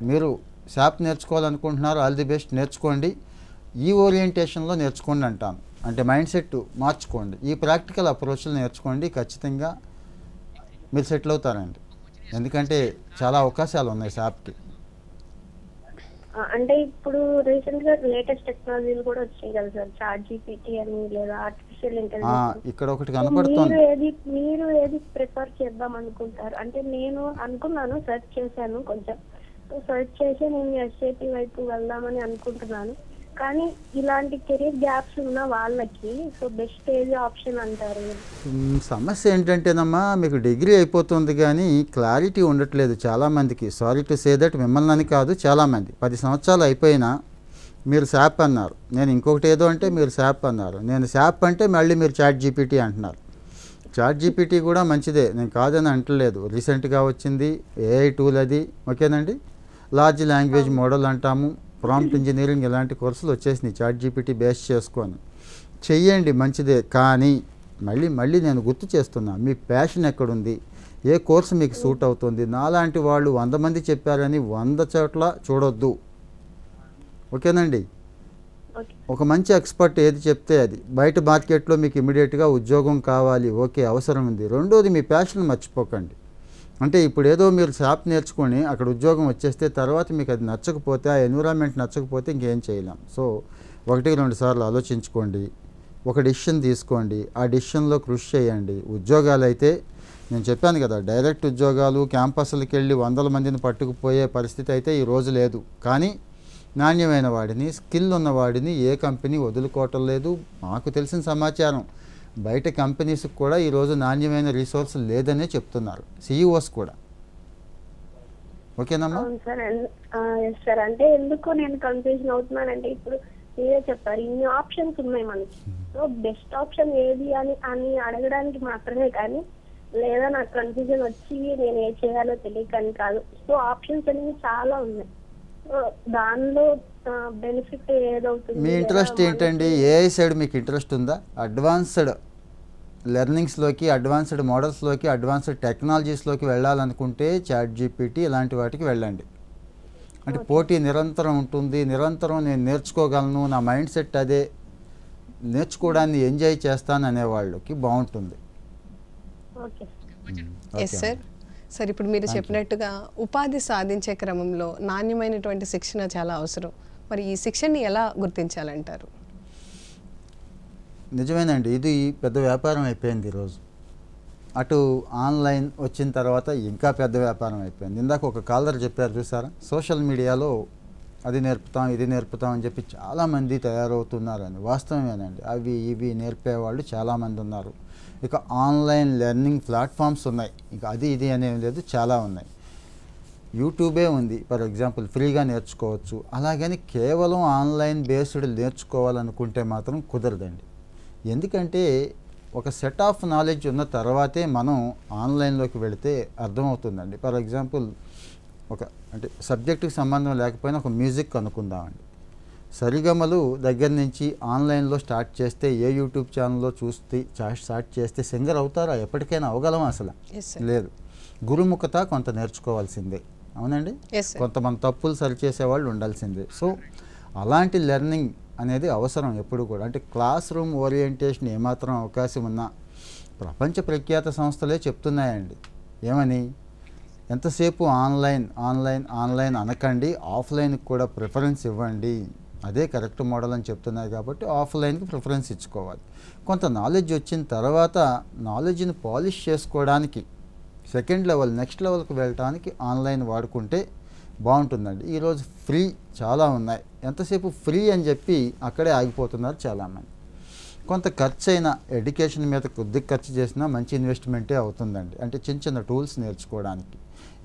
మీరు శాప్ నేర్చుకోవాలనుకుంటున్నారు, ఆల్ ది బెస్ట్, నేర్చుకోండి. ఈ ఓరియంటేషన్లో నేర్చుకోండి అంటాను. అంటే మైండ్ సెట్ మార్చుకోండి, ఈ ప్రాక్టికల్ అప్రోచ్లు నేర్చుకోండి, ఖచ్చితంగా మీరు సెటిల్ అవుతారండి. ఎందుకంటే చాలా అవకాశాలు ఉన్నాయి శాప్కి. అంటే ఇప్పుడు రీసెంట్ గా లేటెస్ట్ టెక్నాలజీలు కూడా వచ్చాయి కదా సార్, చాట్ జీపీటీ అని లేదా ఆర్టిఫిషియల్ ఇంటెలిజెన్స్. ఇక్కడ ఒకటి కనపడుతుంది. మీరు ఏది ప్రిఫర్ చేద్దాం అనుకుంటారు? అంటే నేను అనుకున్నాను, సెర్చ్ చేశాను, కొంచెం సెర్చ్ చేసి నేను ఎస్ఏపీ వైపు వెళ్దామని అనుకుంటున్నాను. కానీ ఇలాంటి కెరీర్ గ్యాప్స్ ఉన్న వాళ్ళకి సో బెస్ట్ ఏది ఆప్షన్ అంటారు? సమస్య ఏంటంటేనమ్మా, మీకు డిగ్రీ అయిపోతుంది కానీ క్లారిటీ ఉండట్లేదు చాలామందికి. సారీ టు సే దట్, మిమ్మల్ని అని కాదు, చాలామంది 10 సంవత్సరాలు అయిపోయినా మీరు శాప్ అన్నారు, నేను ఇంకొకటి ఏదో అంటే మీరు శాప్ అన్నారు, నేను శాప్ అంటే మళ్ళీ మీరు చాట్ జీపీటీ అంటున్నారు. చాట్ జీపీటీ కూడా మంచిదే, నేను కాదని అంటలేదు, రీసెంట్గా వచ్చింది ఏఐ టూల్ అది, ఓకేనండి. లార్జ్ లాంగ్వేజ్ మోడల్ అంటాము, ప్రాంప్ట్ ఇంజనీరింగ్ ఇలాంటి కోర్సులు వచ్చేసినాయి చాట్ జీపీటీ బేస్ చేసుకొని. చెయ్యండి, మంచిదే. కానీ మళ్ళీ నేను గుర్తు చేస్తున్నా, మీ ప్యాషన్ ఎక్కడుంది, ఏ కోర్సు మీకు సూట్ అవుతుంది. నాలాంటి వాళ్ళు 100 మంది చెప్పారని 100 చోట్ల చూడొద్దు, ఓకేనండి. ఒక మంచి ఎక్స్పర్ట్ ఏది చెప్తే అది. బయట మార్కెట్లో మీకు ఇమీడియట్గా ఉద్యోగం కావాలి, ఓకే, అవసరం ఉంది. రెండోది మీ ప్యాషన్ మర్చిపోకండి. అంటే ఇప్పుడు ఏదో మీరు శాప్ నేర్చుకొని అక్కడ ఉద్యోగం వచ్చేస్తే తర్వాత మీకు అది నచ్చకపోతే, ఆ ఎన్విరాన్మెంట్ నచ్చకపోతే ఇంకేం చేయలేం. సో 1-2 సార్లు ఆలోచించుకోండి, ఒక డిసిషన్ తీసుకోండి, ఆ డిసిషన్లో కృషి చేయండి. ఉద్యోగాలు అయితే నేను చెప్పాను కదా, డైరెక్ట్ ఉద్యోగాలు క్యాంపస్లకు వెళ్ళి 100 మందిని పట్టుకుపోయే పరిస్థితి అయితే ఈరోజు లేదు. కానీ నాణ్యమైన వాడిని, స్కిల్ ఉన్నవాడిని ఏ కంపెనీ వదులుకోవటం లేదు. మాకు తెలిసిన సమాచారం బయట కంపెనీస్కి కూడా ఈరోజు నాణ్యమైన రిసోర్స్ లేదనే చెప్తున్నారు సిఇఓస్ కూడా. ఓకేనమ్మా? సార్, అంటే ఎందుకు నేను కన్ఫ్యూజన్ అవుతున్నానంటే ఇప్పుడు మీరే చెప్పారు ఇన్ని ఆప్షన్స్ ఉన్నాయి మనకి, సో బెస్ట్ ఆప్షన్ ఏది అని అడగడానికి మాత్రమే, కానీ లేదా నాకు కన్ఫ్యూజన్ వచ్చి నేను ఏం చేయాలో తెలియకని కాదు. సో ఆప్షన్స్ అనేవి చాలా ఉన్నాయి, సో దానిలో బెనిఫిట్ ఏదవుతుంది? మీ ఇంట్రెస్ట్ ఏంటండి? ఏఐ సైడ్ మీకు ఇంట్రెస్ట్ ఉందా? అడ్వాన్స్డ్ లెర్నింగ్స్లోకి, అడ్వాన్స్డ్ మోడల్స్లోకి, అడ్వాన్స్డ్ టెక్నాలజీస్లోకి వెళ్ళాలనుకుంటే చాట్ జీపీటీ ఇలాంటి వాటికి వెళ్ళండి. అంటే పోటీ నిరంతరం ఉంటుంది, నిరంతరం నేను నేర్చుకోగలను, నా మైండ్ సెట్ అదే, నేర్చుకోవడాన్ని ఎంజాయ్ చేస్తాను అనేవాళ్ళకి బాగుంటుంది. Yes sir. సార్, ఇప్పుడు మీరు చెప్పినట్టుగా ఉపాధి సాధించే క్రమంలో నాణ్యమైనటువంటి శిక్షణ చాలా అవసరం. మరి ఈ శిక్షణని ఎలా గుర్తించాలంటారు? నిజమేనండి, ఇది పెద్ద వ్యాపారం అయిపోయింది ఈరోజు. అటు ఆన్లైన్ వచ్చిన తర్వాత ఇంకా పెద్ద వ్యాపారం అయిపోయింది. ఇందాక ఒక కాలర్ చెప్పారు చూసారా, సోషల్ మీడియాలో అది నేర్పుతాం, ఇది నేర్పుతాం అని చెప్పి చాలామంది తయారవుతున్నారని. వాస్తవమేనండి, అవి ఇవి నేర్పేవాళ్ళు చాలామంది ఉన్నారు. ఇక ఆన్లైన్ లెర్నింగ్ ప్లాట్ఫామ్స్ ఉన్నాయి, ఇంకా అది ఇది అనేవి లేదు, చాలా ఉన్నాయి. యూట్యూబే ఉంది ఫర్ ఎగ్జాంపుల్, ఫ్రీగా నేర్చుకోవచ్చు. అలాగని కేవలం ఆన్లైన్ బేస్డ్ నేర్చుకోవాలనుకుంటే మాత్రం కుదరదండి. ఎందుకంటే ఒక సెట్ ఆఫ్ నాలెడ్జ్ ఉన్న తర్వాతే మనం ఆన్లైన్లోకి వెళితే అర్థమవుతుందండి. ఫర్ ఎగ్జాంపుల్, అంటే సబ్జెక్టుకి సంబంధం లేకపోయినా ఒక మ్యూజిక్ అనుకుందామండి. సరిగమలు దగ్గర నుంచి ఆన్లైన్లో స్టార్ట్ చేస్తే ఏ యూట్యూబ్ ఛానల్లో చూస్తే స్టార్ట్ చేస్తే సింగర్ అవుతారా? ఎప్పటికైనా అవగలం అసలు లేదు. గురుముఖత కొంత నేర్చుకోవాల్సిందే. అవునండి, కొంతమంది తప్పులు సరిచేసేవాళ్ళు ఉండాల్సిందే. సో అలాంటి లెర్నింగ్ అనేది అవసరం ఎప్పుడు కూడా. అంటే క్లాస్ రూమ్ ఓరియంటేషన్ ఏమాత్రం అవకాశం ఉన్నా ప్రపంచ ప్రఖ్యాత సంస్థలే చెప్తున్నాయండి. ఏమని? ఎంతసేపు ఆన్లైన్ ఆన్లైన్ ఆన్లైన్ అనకండి, ఆఫ్లైన్కి కూడా ప్రిఫరెన్స్ ఇవ్వండి. అదే కరెక్ట్ మోడల్ అని చెప్తున్నాయి కాబట్టి ఆఫ్లైన్కి ప్రిఫరెన్స్ ఇచ్చుకోవాలి. కొంత నాలెడ్జ్ వచ్చిన తర్వాత నాలెడ్జ్ని పాలిష్ చేసుకోవడానికి సెకండ్ లెవెల్ నెక్స్ట్ లెవెల్కి వెళ్ళటానికి ఆన్లైన్ వాడుకుంటే బాగుంటుందండి. ఈరోజు ఫ్రీ చాలా ఉన్నాయి. ఎంతసేపు ఫ్రీ అని చెప్పి అక్కడే ఆగిపోతున్నారు చాలామంది. కొంత ఖర్చు అయినా ఎడ్యుకేషన్ మీద కొద్దిగా ఖర్చు చేసినా మంచి ఇన్వెస్ట్మెంటే అవుతుందండి. అంటే చిన్న చిన్న టూల్స్ నేర్చుకోవడానికి.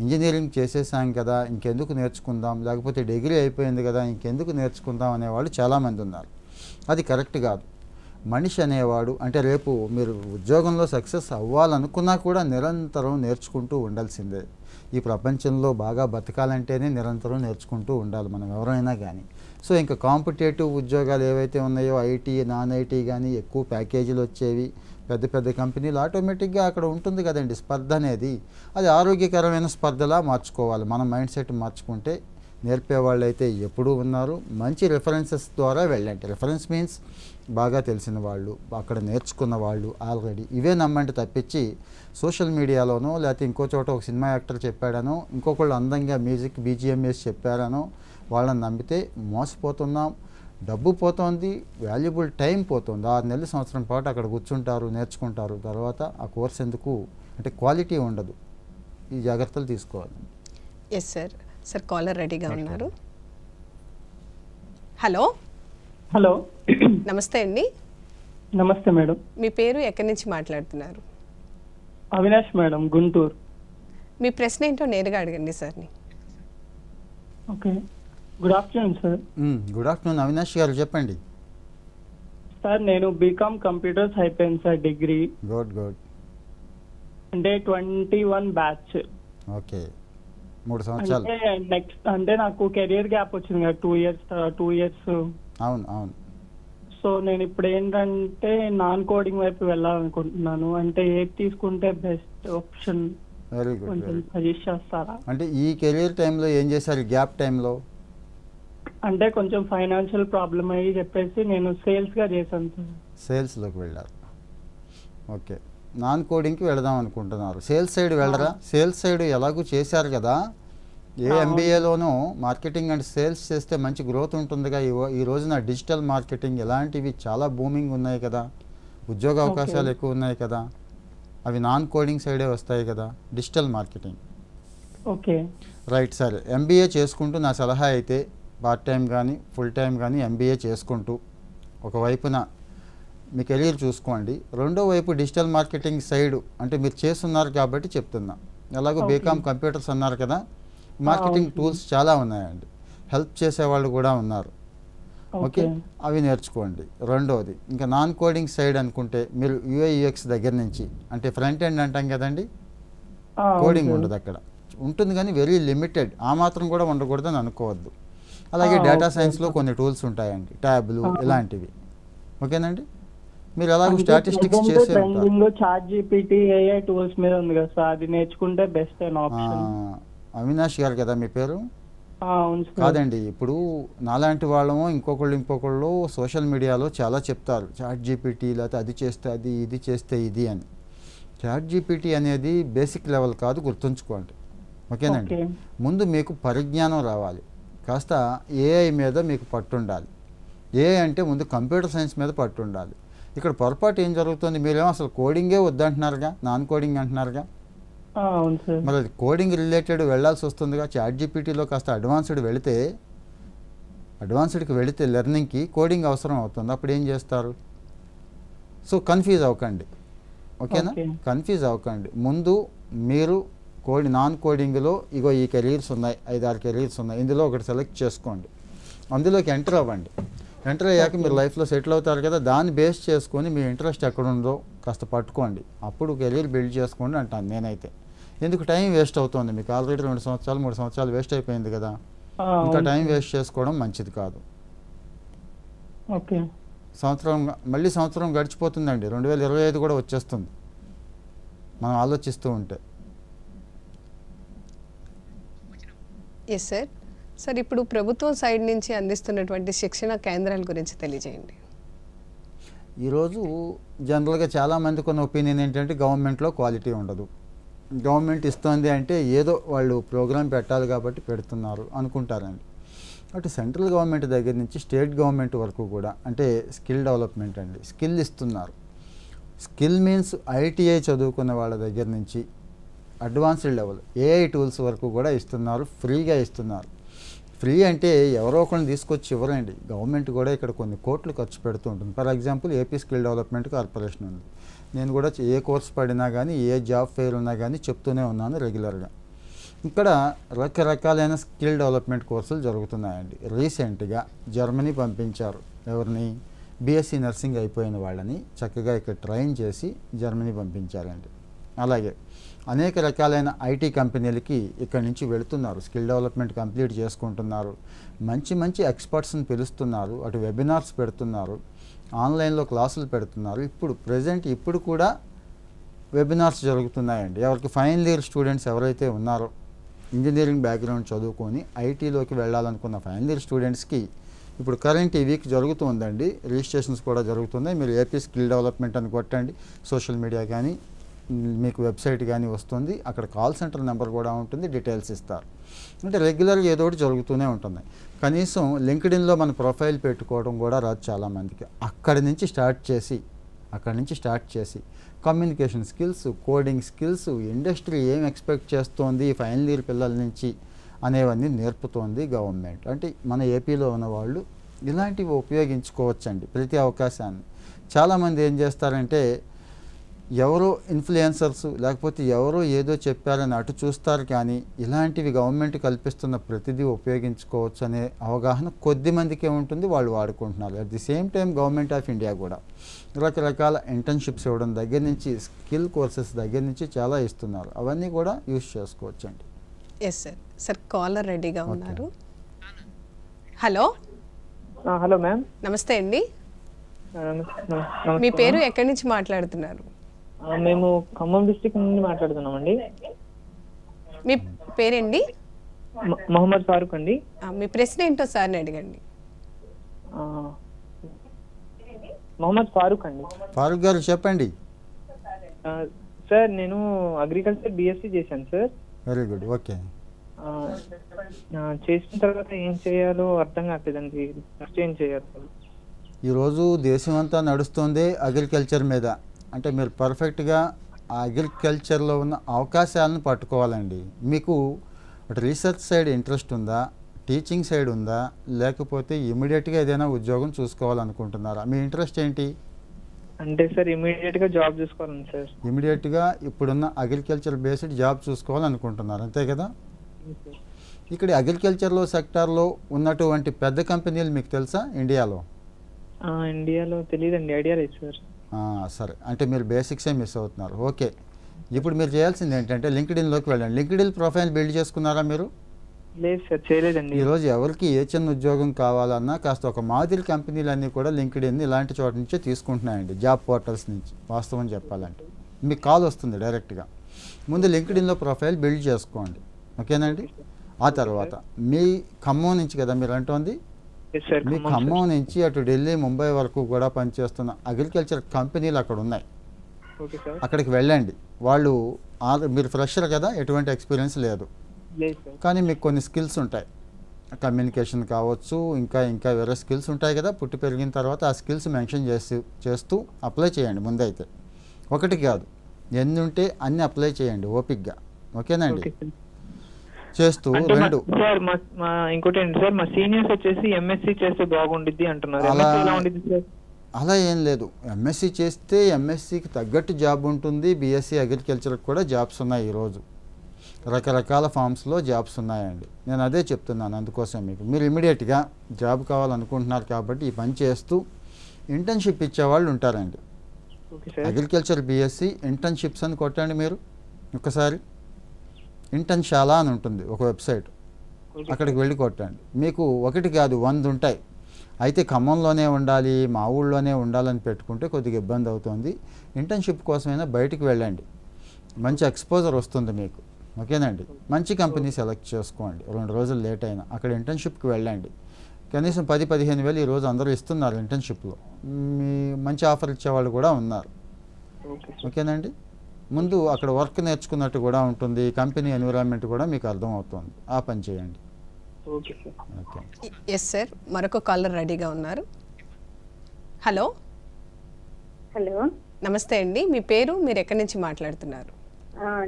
ఇంజనీరింగ్ చేసేసాం కదా ఇంకెందుకు నేర్చుకుందాం, లేకపోతే డిగ్రీ అయిపోయింది కదా ఇంకెందుకు నేర్చుకుందాం అనేవాళ్ళు చాలామంది ఉన్నారు. అది కరెక్ట్ కాదు. మనిషి అనేవాడు అంటే రేపు మీరు ఉద్యోగంలో సక్సెస్ అవ్వాలనుకున్నా కూడా నిరంతరం నేర్చుకుంటూ ఉండాల్సిందే. ఈ ప్రపంచంలో బాగా బతకాలంటేనే నిరంతరం నేర్చుకుంటూ ఉండాలి మనం ఎవరైనా కానీ. సో ఇంకా కాంపిటేటివ్ ఉద్యోగాలు ఏవైతే ఉన్నాయో ఐటీ నాన్ ఐటీ కానీ ఎక్కువ ప్యాకేజీలు వచ్చేవి పెద్ద పెద్ద కంపెనీలు ఆటోమేటిక్గా అక్కడ ఉంటుంది కదండి స్పర్ధ అనేది. అది ఆరోగ్యకరమైన స్పర్ధలా మార్చుకోవాలి. మన మైండ్ సెట్ మార్చుకుంటే నేర్పేవాళ్ళు అయితే ఎప్పుడూ ఉన్నారు. మంచి రెఫరెన్సెస్ ద్వారా వెళ్ళండి. రెఫరెన్స్ మీన్స్ బాగా తెలిసిన వాళ్ళు, అక్కడ నేర్చుకున్న వాళ్ళు ఆల్రెడీ, ఇవే నమ్మండి తప్పించి సోషల్ మీడియాలోనో లేకపోతే ఇంకో చోట ఒక సినిమా యాక్టర్ చెప్పాడనో ఇంకొకళ్ళు అందంగా మ్యూజిక్ బీజిఎం వేసి చెప్పారనో వాళ్ళని నమ్మితే మోసపోతున్నాం. డబ్బు పోతుంది, వాల్యుబుల్ టైం పోతుంది. 6 నెలల సంవత్సరం పాటు అక్కడ కూర్చుంటారు, నేర్చుకుంటారు. తర్వాత ఆ కోర్స్ ఎందుకు అంటే క్వాలిటీ ఉండదు. ఈ జాగ్రత్తలు తీసుకోవాలి. Yes sir. సార్ కాలర్ రెడీగా ఉన్నారు. హలో హలో, నమస్తే అండి. నమస్తే మేడం. మీ పేరు ఎక్కడి నుంచి మాట్లాడుతున్నారు? అవినాష్ మేడం, గుంటూరు. మీ ప్రశ్న ఏంటో నేరుగా అడగండి సార్ని. Okay, good afternoon sir. Good afternoon Avinash గారు, చెప్పండి. సార్ నేను బీకామ్ కంప్యూటర్స్ అయిపోయింది సార్, డిగ్రీ. Good good. అంటే 21 బ్యాచ్. ఓకే, 3 సంవత్సరాలు. అంటే నెక్స్ట్ అంటే నాకు కెరియర్ గ్యాప్ వచ్చింది కదా 2 ఇయర్స్. అవును అవును. సో నేను ఇప్పుడు ఏంటంటే నాన్ కోడింగ్ వైపు వెళ్ళాలనుకుంటున్నాను. అంటే ఏది తీసుకుంటే బెస్ట్ ఆప్షన్? Very good. కొంచెం సజెస్ట్ చేస్తారా? అంటే ఈ కెరియర్ టైంలో ఏం చేశారు? గ్యాప్ టైంలో అంటే కొంచెం ఫైనాన్షియల్ ప్రాబ్లం అయ్యి చెప్పేసి నేను సేల్స్గా చేశాను సార్. సేల్స్లోకి వెళ్ళారు. ఓకే, నాన్ కోడింగ్కి వెళదాం అనుకుంటున్నారు. సేల్స్ సైడ్ వెళ్ళరా? సేల్స్ సైడ్ ఎలాగూ చేశారు కదా. ఏ ఎంబీఏలోనూ మార్కెటింగ్ అండ్ సేల్స్ చేస్తే మంచి గ్రోత్ ఉంటుందిగా. ఈ రోజున డిజిటల్ మార్కెటింగ్ ఇలాంటివి చాలా బూమింగ్ ఉన్నాయి కదా, ఉద్యోగ అవకాశాలు ఎక్కువ ఉన్నాయి కదా. అవి నాన్ కోడింగ్ సైడే వస్తాయి కదా, డిజిటల్ మార్కెటింగ్. Okay right. సరే, ఎంబీఏ చేసుకుంటూ నా సలహా అయితే పార్ట్ టైం కానీ ఫుల్ టైం కానీ ఎంబీఏ చేసుకుంటూ ఒకవైపున మీ కెరీర్ చూసుకోండి. రెండో వైపు డిజిటల్ మార్కెటింగ్ సైడ్ అంటే మీరు చేస్తున్నారు కాబట్టి చెప్తున్నా. ఎలాగో బీకామ్ కంప్యూటర్స్ అన్నారు కదా, మార్కెటింగ్ టూల్స్ చాలా ఉన్నాయండి, హెల్ప్ చేసేవాళ్ళు కూడా ఉన్నారు. ఓకే, అవి నేర్చుకోండి. రెండోది ఇంకా నాన్ కోడింగ్ సైడ్ అనుకుంటే మీరు యూఐ/యూఎక్స్ దగ్గర నుంచి అంటే ఫ్రంట్ ఎండ్ అంటాం కదండి, కోడింగ్ ఉండదు అక్కడ. ఉంటుంది కానీ వెరీ లిమిటెడ్, ఆ మాత్రం కూడా ఉండకూడదని అనుకోవద్దు. అలాగే డేటా సైన్స్లో కొన్ని టూల్స్ ఉంటాయండి, ట్యాబ్లు ఇలాంటివి. ఓకేనండి, మీరు ఎలాగో స్టాటిస్టిక్స్ చేసే ChatGPT AI టూల్స్ మీద ఉంది కదా సార్, అది నేర్చుకుంటే బెస్ట్ ఆప్షన్. అవినాష్ గారు కదా మీ పేరు? కాదండి, ఇప్పుడు నాలాంటి వాళ్ళము ఇంకొకళ్ళు సోషల్ మీడియాలో చాలా చెప్తారు ChatGPT లేకపోతే అది చేస్తే అది, ఇది చేస్తే ఇది అని. ChatGPT అనేది బేసిక్ లెవెల్ కాదు, గుర్తుంచుకోండి. ఓకేనండి, ముందు మీకు పరిజ్ఞానం రావాలి, కాస్త ఏఐ మీద మీకు పట్టుండాలి. ఏఐ అంటే ముందు కంప్యూటర్ సైన్స్ మీద పట్టుండాలి. ఇక్కడ పొరపాటు ఏం జరుగుతుంది, మీరేమో అసలు కోడింగే వద్దంటున్నారుగా, నాన్ కోడింగ్ అంటున్నారుగా. మరి అది కోడింగ్ రిలేటెడ్ వెళ్ళాల్సి వస్తుందిగా. ChatGPTలో కాస్త అడ్వాన్స్డ్కి వెళితే లెర్నింగ్కి కోడింగ్ అవసరం అవుతుంది. అప్పుడు ఏం చేస్తారు? సో కన్ఫ్యూజ్ అవ్వకండి, ఓకేనా? కన్ఫ్యూజ్ అవ్వకండి. ముందు మీరు నాన్ కోడింగ్లో ఇగో ఈ కెరీర్స్ ఉన్నాయి, 5-6 కెరీర్స్ ఉన్నాయి, ఇందులో ఒకటి సెలెక్ట్ చేసుకోండి, అందులోకి ఎంటర్ అవ్వండి. ఎంటర్ అయ్యాక మీరు లైఫ్లో సెటిల్ అవుతారు కదా, దాన్ని బేస్ చేసుకొని మీ ఇంట్రెస్ట్ ఎక్కడుందో కాస్త పట్టుకోండి, అప్పుడు కెరీర్ బిల్డ్ చేసుకోండి అంటాను నేనైతే. ఎందుకు టైం వేస్ట్ అవుతుంది మీకు? ఆల్రెడీ 2 సంవత్సరాలు 3 సంవత్సరాలు వేస్ట్ అయిపోయింది కదా, ఇంకా టైం వేస్ట్ చేసుకోవడం మంచిది కాదు. ఓకే. మళ్ళీ సంవత్సరం గడిచిపోతుందండి, 2025 కూడా వచ్చేస్తుంది మనం ఆలోచిస్తూ ఉంటే. Yes sir. సార్ ఇప్పుడు ప్రభుత్వం సైడ్ నుంచి అందిస్తున్నటువంటి శిక్షణ కేంద్రాల గురించి తెలియజేయండి. ఈరోజు జనరల్గా చాలామందికి ఉన్న ఒపీనియన్ ఏంటంటే గవర్నమెంట్లో క్వాలిటీ ఉండదు, గవర్నమెంట్ ఇస్తుంది అంటే ఏదో వాళ్ళు ప్రోగ్రామ్ పెట్టాలి కాబట్టి పెడుతున్నారు అనుకుంటారండి. అటు సెంట్రల్ గవర్నమెంట్ దగ్గర నుంచి స్టేట్ గవర్నమెంట్ వరకు కూడా అంటే స్కిల్ డెవలప్మెంట్ అండి, స్కిల్ ఇస్తున్నారు. స్కిల్ మీన్స్ ఐటీఐ చదువుకున్న వాళ్ళ దగ్గర నుంచి అడ్వాన్స్డ్ లెవెల్ ఏఐ టూల్స్ వరకు కూడా ఇస్తున్నారు, ఫ్రీగా ఇస్తున్నారు. ఫ్రీ అంటే ఎవరో ఒకరిని తీసుకొచ్చి ఇవ్వరండి, గవర్నమెంట్ కూడా ఇక్కడ కొన్ని కోట్లు ఖర్చు పెడుతూ ఉంటుంది. For example AP skill development corporation ఉంది. నేను కూడా ఏ కోర్స్ పడినా కానీ ఏ జాబ్ ఫెయిర్ ఉన్నా కానీ చెప్తూనే ఉన్నాను రెగ్యులర్గా. ఇక్కడ రకరకాలైన స్కిల్ డెవలప్మెంట్ కోర్సులు జరుగుతున్నాయండి. రీసెంట్గా జర్మనీ పంపించారు ఎవరిని, బీఎస్సీ నర్సింగ్ అయిపోయిన వాళ్ళని చక్కగా ఇక్కడ ట్రైన్ చేసి జర్మనీ పంపించారండి. అలాగే అనేక రకాలైన ఐటీ కంపెనీలకి ఇక్కడి నుంచి వెళుతున్నారు, స్కిల్ డెవలప్మెంట్ కంప్లీట్ చేసుకుంటున్నారు, మంచి మంచి ఎక్స్పర్ట్స్ని పిలుస్తున్నారు, అటు వెబినార్స్ పెడుతున్నారు, ఆన్లైన్లో క్లాసులు పెడుతున్నారు. ఇప్పుడు కూడా వెబినార్స్ జరుగుతున్నాయండి. ఎవరికి ఫైనల్ ఇయర్ స్టూడెంట్స్ ఎవరైతే ఉన్నారో ఇంజనీరింగ్ బ్యాక్గ్రౌండ్ చదువుకొని ఐటీలోకి వెళ్ళాలనుకున్న ఫైనల్ ఇయర్ స్టూడెంట్స్కి ఇప్పుడు కరెంట్ ఈ వీక్ జరుగుతుందండి, రిజిస్ట్రేషన్స్ కూడా జరుగుతున్నాయి. మీరు ఏపీ స్కిల్ డెవలప్మెంట్ అని కొట్టండి, సోషల్ మీడియా కానీ మీకు వెబ్సైట్ కానీ వస్తుంది, అక్కడ కాల్ సెంటర్ నెంబర్ కూడా ఉంటుంది, డీటెయిల్స్ ఇస్తారు. అంటే రెగ్యులర్గా ఏదో ఒకటి జరుగుతూనే ఉంటుంది. కనీసం లింక్డ్ఇన్లో మన ప్రొఫైల్ పెట్టుకోవడం కూడా రాదు చాలామందికి. అక్కడి నుంచి స్టార్ట్ చేసి communication skills, coding skills, industry ఏం ఎక్స్పెక్ట్ చేస్తోంది ఫైనల్ ఇయర్ పిల్లల నుంచి అనేవన్నీ నేర్పుతోంది గవర్నమెంట్. అంటే మన ఏపీలో ఉన్న వాళ్ళు ఇలాంటివి ఉపయోగించుకోవచ్చండి ప్రతి అవకాశాన్ని. చాలామంది ఏం చేస్తారంటే ఎవరో ఇన్ఫ్లుయెన్సర్స్ లేకపోతే ఎవరో ఏదో చెప్పారని అటు చూస్తారు, కానీ ఇలాంటివి గవర్నమెంట్ కల్పిస్తున్న ప్రతిదీ ఉపయోగించుకోవచ్చు అనే అవగాహన కొద్ది మందికే ఉంటుంది, వాళ్ళు వాడుకుంటున్నారు. At the same time government of India కూడా రకరకాల ఇంటర్న్షిప్స్ ఇవ్వడం దగ్గర నుంచి స్కిల్ కోర్సెస్ దగ్గర నుంచి చాలా ఇస్తున్నారు, అవన్నీ కూడా యూజ్ చేసుకోవచ్చు అండి. Yes sir. సార్ కాలర్ రెడీగా ఉన్నారు. హలో. Hello ma'am. నమస్తే అండి. మీ పేరు ఎక్కడి నుంచి మాట్లాడుతున్నారు? మేము ఖమ్మం డిస్ట్రిక్ట్ నుండి మాట్లాడుతున్నామండి. మీ పేరేంటి? మొహమ్మద్ ఫారూక్ అండి. మీ ప్రశ్న ఏంటో సార్ని అడగండి. మొహమ్మద్ ఫారూక్ అండి. ఫారూక్ గారు చెప్పండి. సార్ నేను అగ్రికల్చర్ బీఎస్సీ చేశాను సార్. Very good. ఓకే. చేసిన తర్వాత ఏం చేయాలో అర్థం కావట్లేదండి, ఫస్ట్ ఏం చేయాలి? ఈరోజు దేశం అంతా నడుస్తుంది అగ్రికల్చర్ మీద. అంటే మీరు పర్ఫెక్ట్గా ఆ అగ్రికల్చర్లో ఉన్న అవకాశాలను పట్టుకోవాలండి. మీకు రీసెర్చ్ సైడ్ ఇంట్రెస్ట్ ఉందా, టీచింగ్ సైడ్ ఉందా, లేకపోతే ఇమీడియట్గా ఏదైనా ఉద్యోగం చూసుకోవాలనుకుంటున్నారా? మీ ఇంట్రెస్ట్ ఏంటి? అంటే సార్ ఇమీడియట్గా జాబ్ చూసుకోవాలని సార్. ఇమీడియట్గా ఇప్పుడున్న అగ్రికల్చర్ బేస్డ్ జాబ్ చూసుకోవాలనుకుంటున్నారు, అంతే కదా? ఇక్కడ అగ్రికల్చర్లో సెక్టార్లో ఉన్నటువంటి పెద్ద కంపెనీలు మీకు తెలుసా ఇండియాలో? ఇండియాలో తెలియదండి, ఐడియా లేదు సార్. సరే, అంటే మీరు బేసిక్సే మిస్ అవుతున్నారు. ఓకే, ఇప్పుడు మీరు చేయాల్సింది ఏంటంటే లింక్డ్ఇన్లోకి వెళ్ళండి. లింక్డ్ఇన్ ప్రొఫైల్ బిల్డ్ చేసుకున్నారా మీరు? లేదు సార్, చేయలేదండి. ఈరోజు ఎవరికి ఏ చిన్న ఉద్యోగం కావాలన్నా కాస్త ఒక మాదిరి కంపెనీలన్నీ కూడా లింక్డ్ఇన్ ఇలాంటి చోట నుంచే తీసుకుంటున్నాయండి, జాబ్ పోర్టల్స్ నుంచి. వాస్తవం చెప్పాలంటే మీకు కాల్ వస్తుంది డైరెక్ట్గా. ముందు లింక్డ్ఇన్లో ప్రొఫైల్ బిల్డ్ చేసుకోండి, ఓకేనండి? ఆ తర్వాత మీ ఖమ్మం నుంచి కదా మీరు అంటోంది, మీ ఖమ్మం నుంచి అటు ఢిల్లీ, ముంబై వరకు కూడా పనిచేస్తున్న అగ్రికల్చర్ కంపెనీలు అక్కడ ఉన్నాయి. అక్కడికి వెళ్ళండి. వాళ్ళు మీరు ఫ్రెషర్ కదా, ఎటువంటి ఎక్స్పీరియన్స్ లేదు, కానీ మీకు కొన్ని స్కిల్స్ ఉంటాయి, కమ్యూనికేషన్ కావచ్చు, ఇంకా వేరే స్కిల్స్ ఉంటాయి కదా. పుట్టి పెరిగిన తర్వాత ఆ స్కిల్స్ మెన్షన్ చేస్తూ అప్లై చేయండి. ముందైతే ఒకటి కాదు, ఎన్ని ఉంటే అన్ని అప్లై చేయండి ఓపిక్గా, ఓకేనండి? చేస్తూ రెండు ఇంకోటి ఏంటి సార్, మా సీనియర్స్ వచ్చేసి ఎంఎస్సీ చేస్తే బాగుండిద్ది అంటున్నారు. అలా ఏం లేదు, ఎంఎస్సీ చేస్తే ఎంఎస్సీకి తగ్గట్టు జాబ్ ఉంటుంది. బీఎస్సీ అగ్రికల్చర్కి కూడా జాబ్స్ ఉన్నాయి. ఈరోజు రకరకాల ఫామ్స్లో జాబ్స్ ఉన్నాయండి. నేను అదే చెప్తున్నాను, అందుకోసం మీరు ఇమీడియట్గా జాబ్ కావాలనుకుంటున్నారు కాబట్టి ఈ పని చేస్తూ ఇంటర్న్షిప్ ఇచ్చేవాళ్ళు ఉంటారండి. అగ్రికల్చర్ బీఎస్సీ ఇంటర్న్షిప్స్ అని కొట్టండి మీరు ఒకసారి. ఇంటర్న్షాలా అని ఉంటుంది ఒక వెబ్సైట్, అక్కడికి వెళ్ళి కొట్టండి. మీకు ఒకటి కాదు 100 ఉంటాయి. అయితే ఖమ్మంలోనే ఉండాలి, మా ఊళ్ళోనే ఉండాలని పెట్టుకుంటే కొద్దిగా ఇబ్బంది అవుతుంది. ఇంటర్న్షిప్ కోసమైనా బయటికి వెళ్ళండి, మంచి ఎక్స్పోజర్ వస్తుంది మీకు. ఓకేనండి, మంచి కంపెనీ సెలెక్ట్ చేసుకోండి. 2 రోజులు లేట్ అయినా అక్కడ ఇంటర్న్షిప్కి వెళ్ళండి. కనీసం 10-15 వేలు ఈరోజు అందరూ ఇస్తున్నారు ఇంటర్న్షిప్లో. మీ మంచి ఆఫర్ ఇచ్చేవాళ్ళు కూడా ఉన్నారు. ఓకేనండి, ముందు అక్కడ వర్క్ నేర్చుకున్నట్టు కూడా ఉంటుంది, కంపెనీ ఎన్విరాన్మెంట్ కూడా మీకు అర్థమవుతుంది. ఆ పని చేయండి. ఓకే ఎస్ సార్, మరొక కాలర్ రెడీగా ఉన్నారు. హలో హలో, నమస్తే అండి, మీ పేరు, మీరు ఎక్కడి నుంచి మాట్లాడుతున్నారు?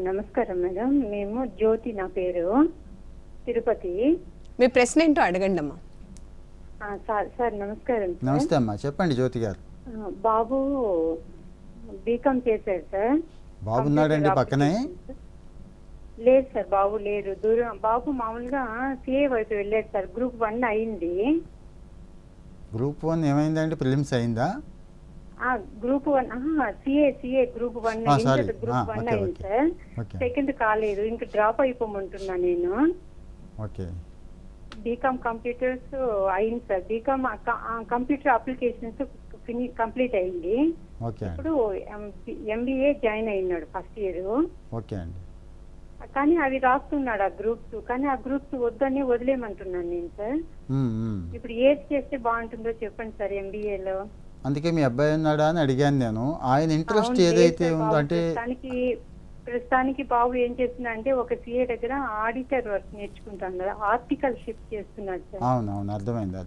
నమస్కారం మేడం. మేము జ్యోతి, నా పేరు, తిరుపతి. మీ ప్రశ్న ఏంటో అడగండి అమ్మా. సార్ నమస్కారం. నమస్తే అమ్మా, చెప్పండి జ్యోతి గారు. బాబు బీకామ్ చేశారు సార్. బాబు ఉన్నాడండి పక్కనే? లేదు సార్, బాబు లేరు, దూరం. బాబు మామూలుగా సిఏ వైపు వెళ్ళాడు సార్. గ్రూప్ 1 అయింది. గ్రూప్ 1 ఏమైందండి? ప్రిలిమ్స్ అయిందా? గ్రూప్ 1 సిఏ గ్రూప్ 1 గ్రూప్ 1 అయింది సార్. సెకండ్ కాలేదు, ఇంకా డ్రాప్ అయిపోమంటున్నా నేను. ఓకే. బీకామ్ కంప్యూటర్స్ అయింది sir. BCom computer applications complete అయింది. ఇప్పుడు ఎంబీఏ జాయిన్ అయినాడు ఫస్ట్ ఇయర్. ఓకే అండి. కానీ అవి రాస్తున్నాడు ఆ గ్రూప్స్, కానీ ఆ గ్రూప్స్ వద్దని వదిలేయమంటున్నాను నేను సార్. ఇప్పుడు ఏది చేస్తే బాగుంటుందో చెప్పండి సార్ ఎంబీఏలో. అందుకే మీ అబ్బాయి ఉన్నాడా అని అడిగాను నేను. ఆయన ఇంట్రెస్ట్ ఏదైతే ఉందో అంటే ప్రస్తుతానికి బాబు ఏం చేస్తున్నా అంటే ఒక సిఏ దగ్గర ఆడిటర్ వర్క్ నేర్చుకుంటాను కదా, ఆర్టికల్ షిఫ్ట్ చేస్తున్నాడు సార్. అవునవును, అర్థమైంది.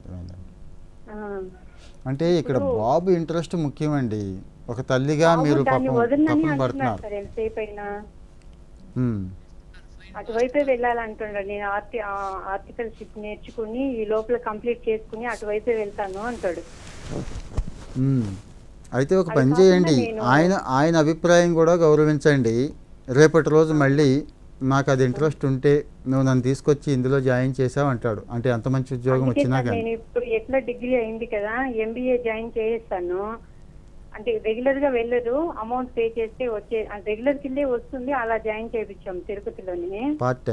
అంటే ఇక్కడ బాబు ఇంట్రెస్ట్ ముఖ్యమండి. ఒక తల్లిగా మీరు పక్కన పడుతున్నారు. అటువైపే వెళ్ళాలంటున్నాడు. నేను ఆర్టికల్ షిఫ్ట్ నేర్చుకుని ఈ లోపల కంప్లీట్ చేసుకుని అటువైపే వెళ్తాను అంటాడు. అయితే ఒక పని చేయండి, ఆయన అభిప్రాయం కూడా గౌరవించండి. రేపటి రోజు మళ్ళీ నాకు అది ఇంట్రెస్ట్ ఉంటే నువ్వు నన్ను తీసుకొచ్చి ఇందులో జాయిన్ చేసావు అంటాడు. అంటే ఎంత మంచి ఉద్యోగం వచ్చినా కానీ. నేను ఇప్పుడు ఎట్లా డిగ్రీ అయింది కదా, ఎంబీఏ జాయిన్ చేస్తాను అంటే రెగ్యులర్ గా వెళ్ళరు, అమౌంట్ పే చేస్తే వచ్చే రెగ్యులర్ కిందే వస్తుంది. అలా జాయిన్ చేయించాము తిరుపతిలోనే, పార్ట్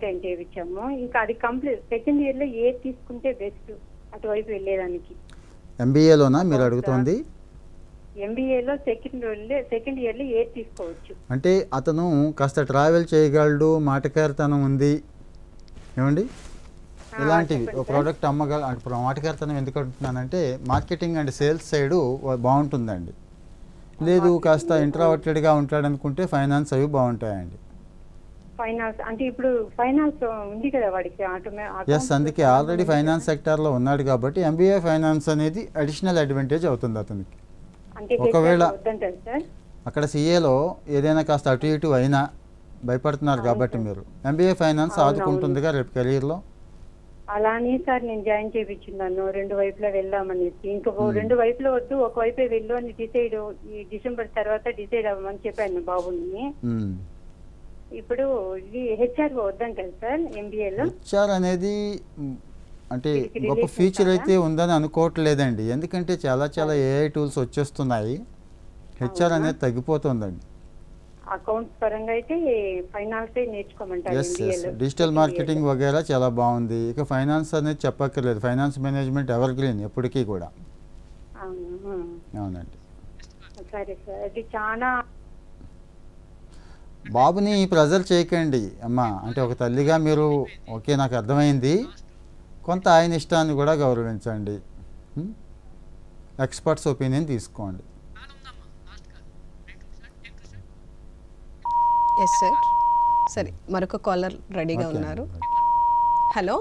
టైం చేయించాము. ఇంకా అది కంప్లీట్ సెకండ్ ఇయర్ లో ఏ తీసుకుంటే బెస్ట్ అటువైపు వెళ్ళేదానికి. ఎంబీఏలోనా మీరు అడుగుతోంది? ఎంబీఏలో సెకండ్ ఇయర్ లో ఏ తీసుకోవచ్చు. అంటే అతను కాస్త ట్రావెల్ చేయగలడు, మాటకారితనం ఉంది ఏమండి, ఇలాంటివి ప్రోడక్ట్ మాటకారితనం ఎందుకు అంటున్నానంటే మార్కెటింగ్ అండ్ సేల్స్ సైడ్ బాగుంటుందండి. లేదు కాస్త ఇంట్రావర్టెడ్గా ఉంటాడనుకుంటే ఫైనాన్స్ అవి బాగుంటాయండి. ఫైనాన్స్ అంటే ఇప్పుడు ఫైనాన్స్ ఉంది కదా వాడికి. ఎస్, అందుకే ఆల్రెడీ ఫైనాన్స్ సెక్టార్లో ఉన్నాడు కాబట్టి ఎంబీఏ ఫైనాన్స్ అనేది అడిషనల్ అడ్వాంటేజ్ అవుతుంది అతనికి. ఒకవేళ అక్కడ సిఏలో ఏదైనా కాస్త అటు ఇటు అయినా భయపడుతున్నారు కాబట్టి మీరు ఎంబీఏ ఫైనాన్స్ ఆదుకుంటుందిగా రేపు కెరీర్లో. అలానే సార్ నేను జాయిన్ చేయించున్నాను 2 వైపులా వెళ్దామనేసి. ఇంకా 2 వైపులో వద్దు, ఒక వైపే వెళ్ళు అని డిసైడ్ ఈ డిసెంబర్ తర్వాత డిసైడ్ అవ్వమని చెప్పాను బాబుని. ఇప్పుడు ఇది హెచ్ఆర్ వద్దంటారు సార్ ఎంబీఏలో. హెచ్ఆర్ అనేది అంటే గొప్ప ఫీచర్ అయితే ఉందని అనుకోవట్లేదండి, ఎందుకంటే చాలా ఏఐ టూల్స్ వచ్చేస్తున్నాయి. హెచ్ఆర్ అనేది తగ్గిపోతుందండి. అకౌంట్స్ పరంగా అయితే ఫైనాన్స్ నేర్చుకోమంటారు. డిజిటల్ మార్కెటింగ్ వగేరా చాలా బాగుంది. ఇక ఫైనాన్స్ అనేది చెప్పక్కర్లేదు, ఫైనాన్స్ మేనేజ్మెంట్ ఎవర్ గ్రీన్ ఎప్పటికీ కూడా. అవునండి. సరే సార్, అది చాలా బాబుని ప్రెజర్ చేయకండి అమ్మా. అంటే ఒక తల్లిగా మీరు ఓకే నాకు అర్థమైంది, కొంత ఆయన ఇష్టాన్ని కూడా గౌరవించండి, ఎక్స్పర్ట్స్ ఒపీనియన్ తీసుకోండి. Yes sir. సరే, మరొక కాలర్ రెడీగా ఉన్నారు. హలో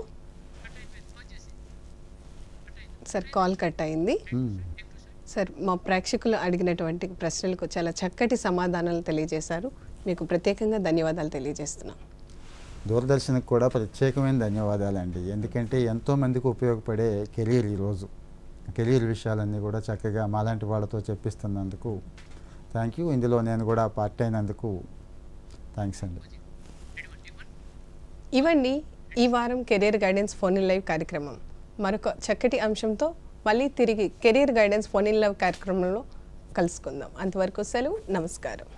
సార్, కాల్ కట్ అయింది. సార్, మా ప్రేక్షకులు అడిగినటువంటి ప్రశ్నలకు చాలా చక్కటి సమాధానాలు తెలియజేశారు. మీకు ప్రత్యేకంగా ధన్యవాదాలు తెలియజేస్తున్నాం. దూరదర్శన్కి కూడా ప్రత్యేకమైన ధన్యవాదాలండి, ఎందుకంటే ఎంతోమందికి ఉపయోగపడే కెరీర్ ఈరోజు కెరీర్ విషయాలన్నీ కూడా చక్కగా మాలాంటి వాళ్ళతో చెప్పిస్తున్నందుకు థ్యాంక్ యూ. ఇందులో నేను కూడా పార్ట్ అయినందుకు థ్యాంక్స్ అండి. ఇవండి ఈ వారం career guidance phone in live కార్యక్రమం. మరొక చక్కటి అంశంతో మళ్ళీ తిరిగి career guidance phone in live కార్యక్రమంలో కలుసుకుందాం. అంతవరకు సెలవు, నమస్కారం.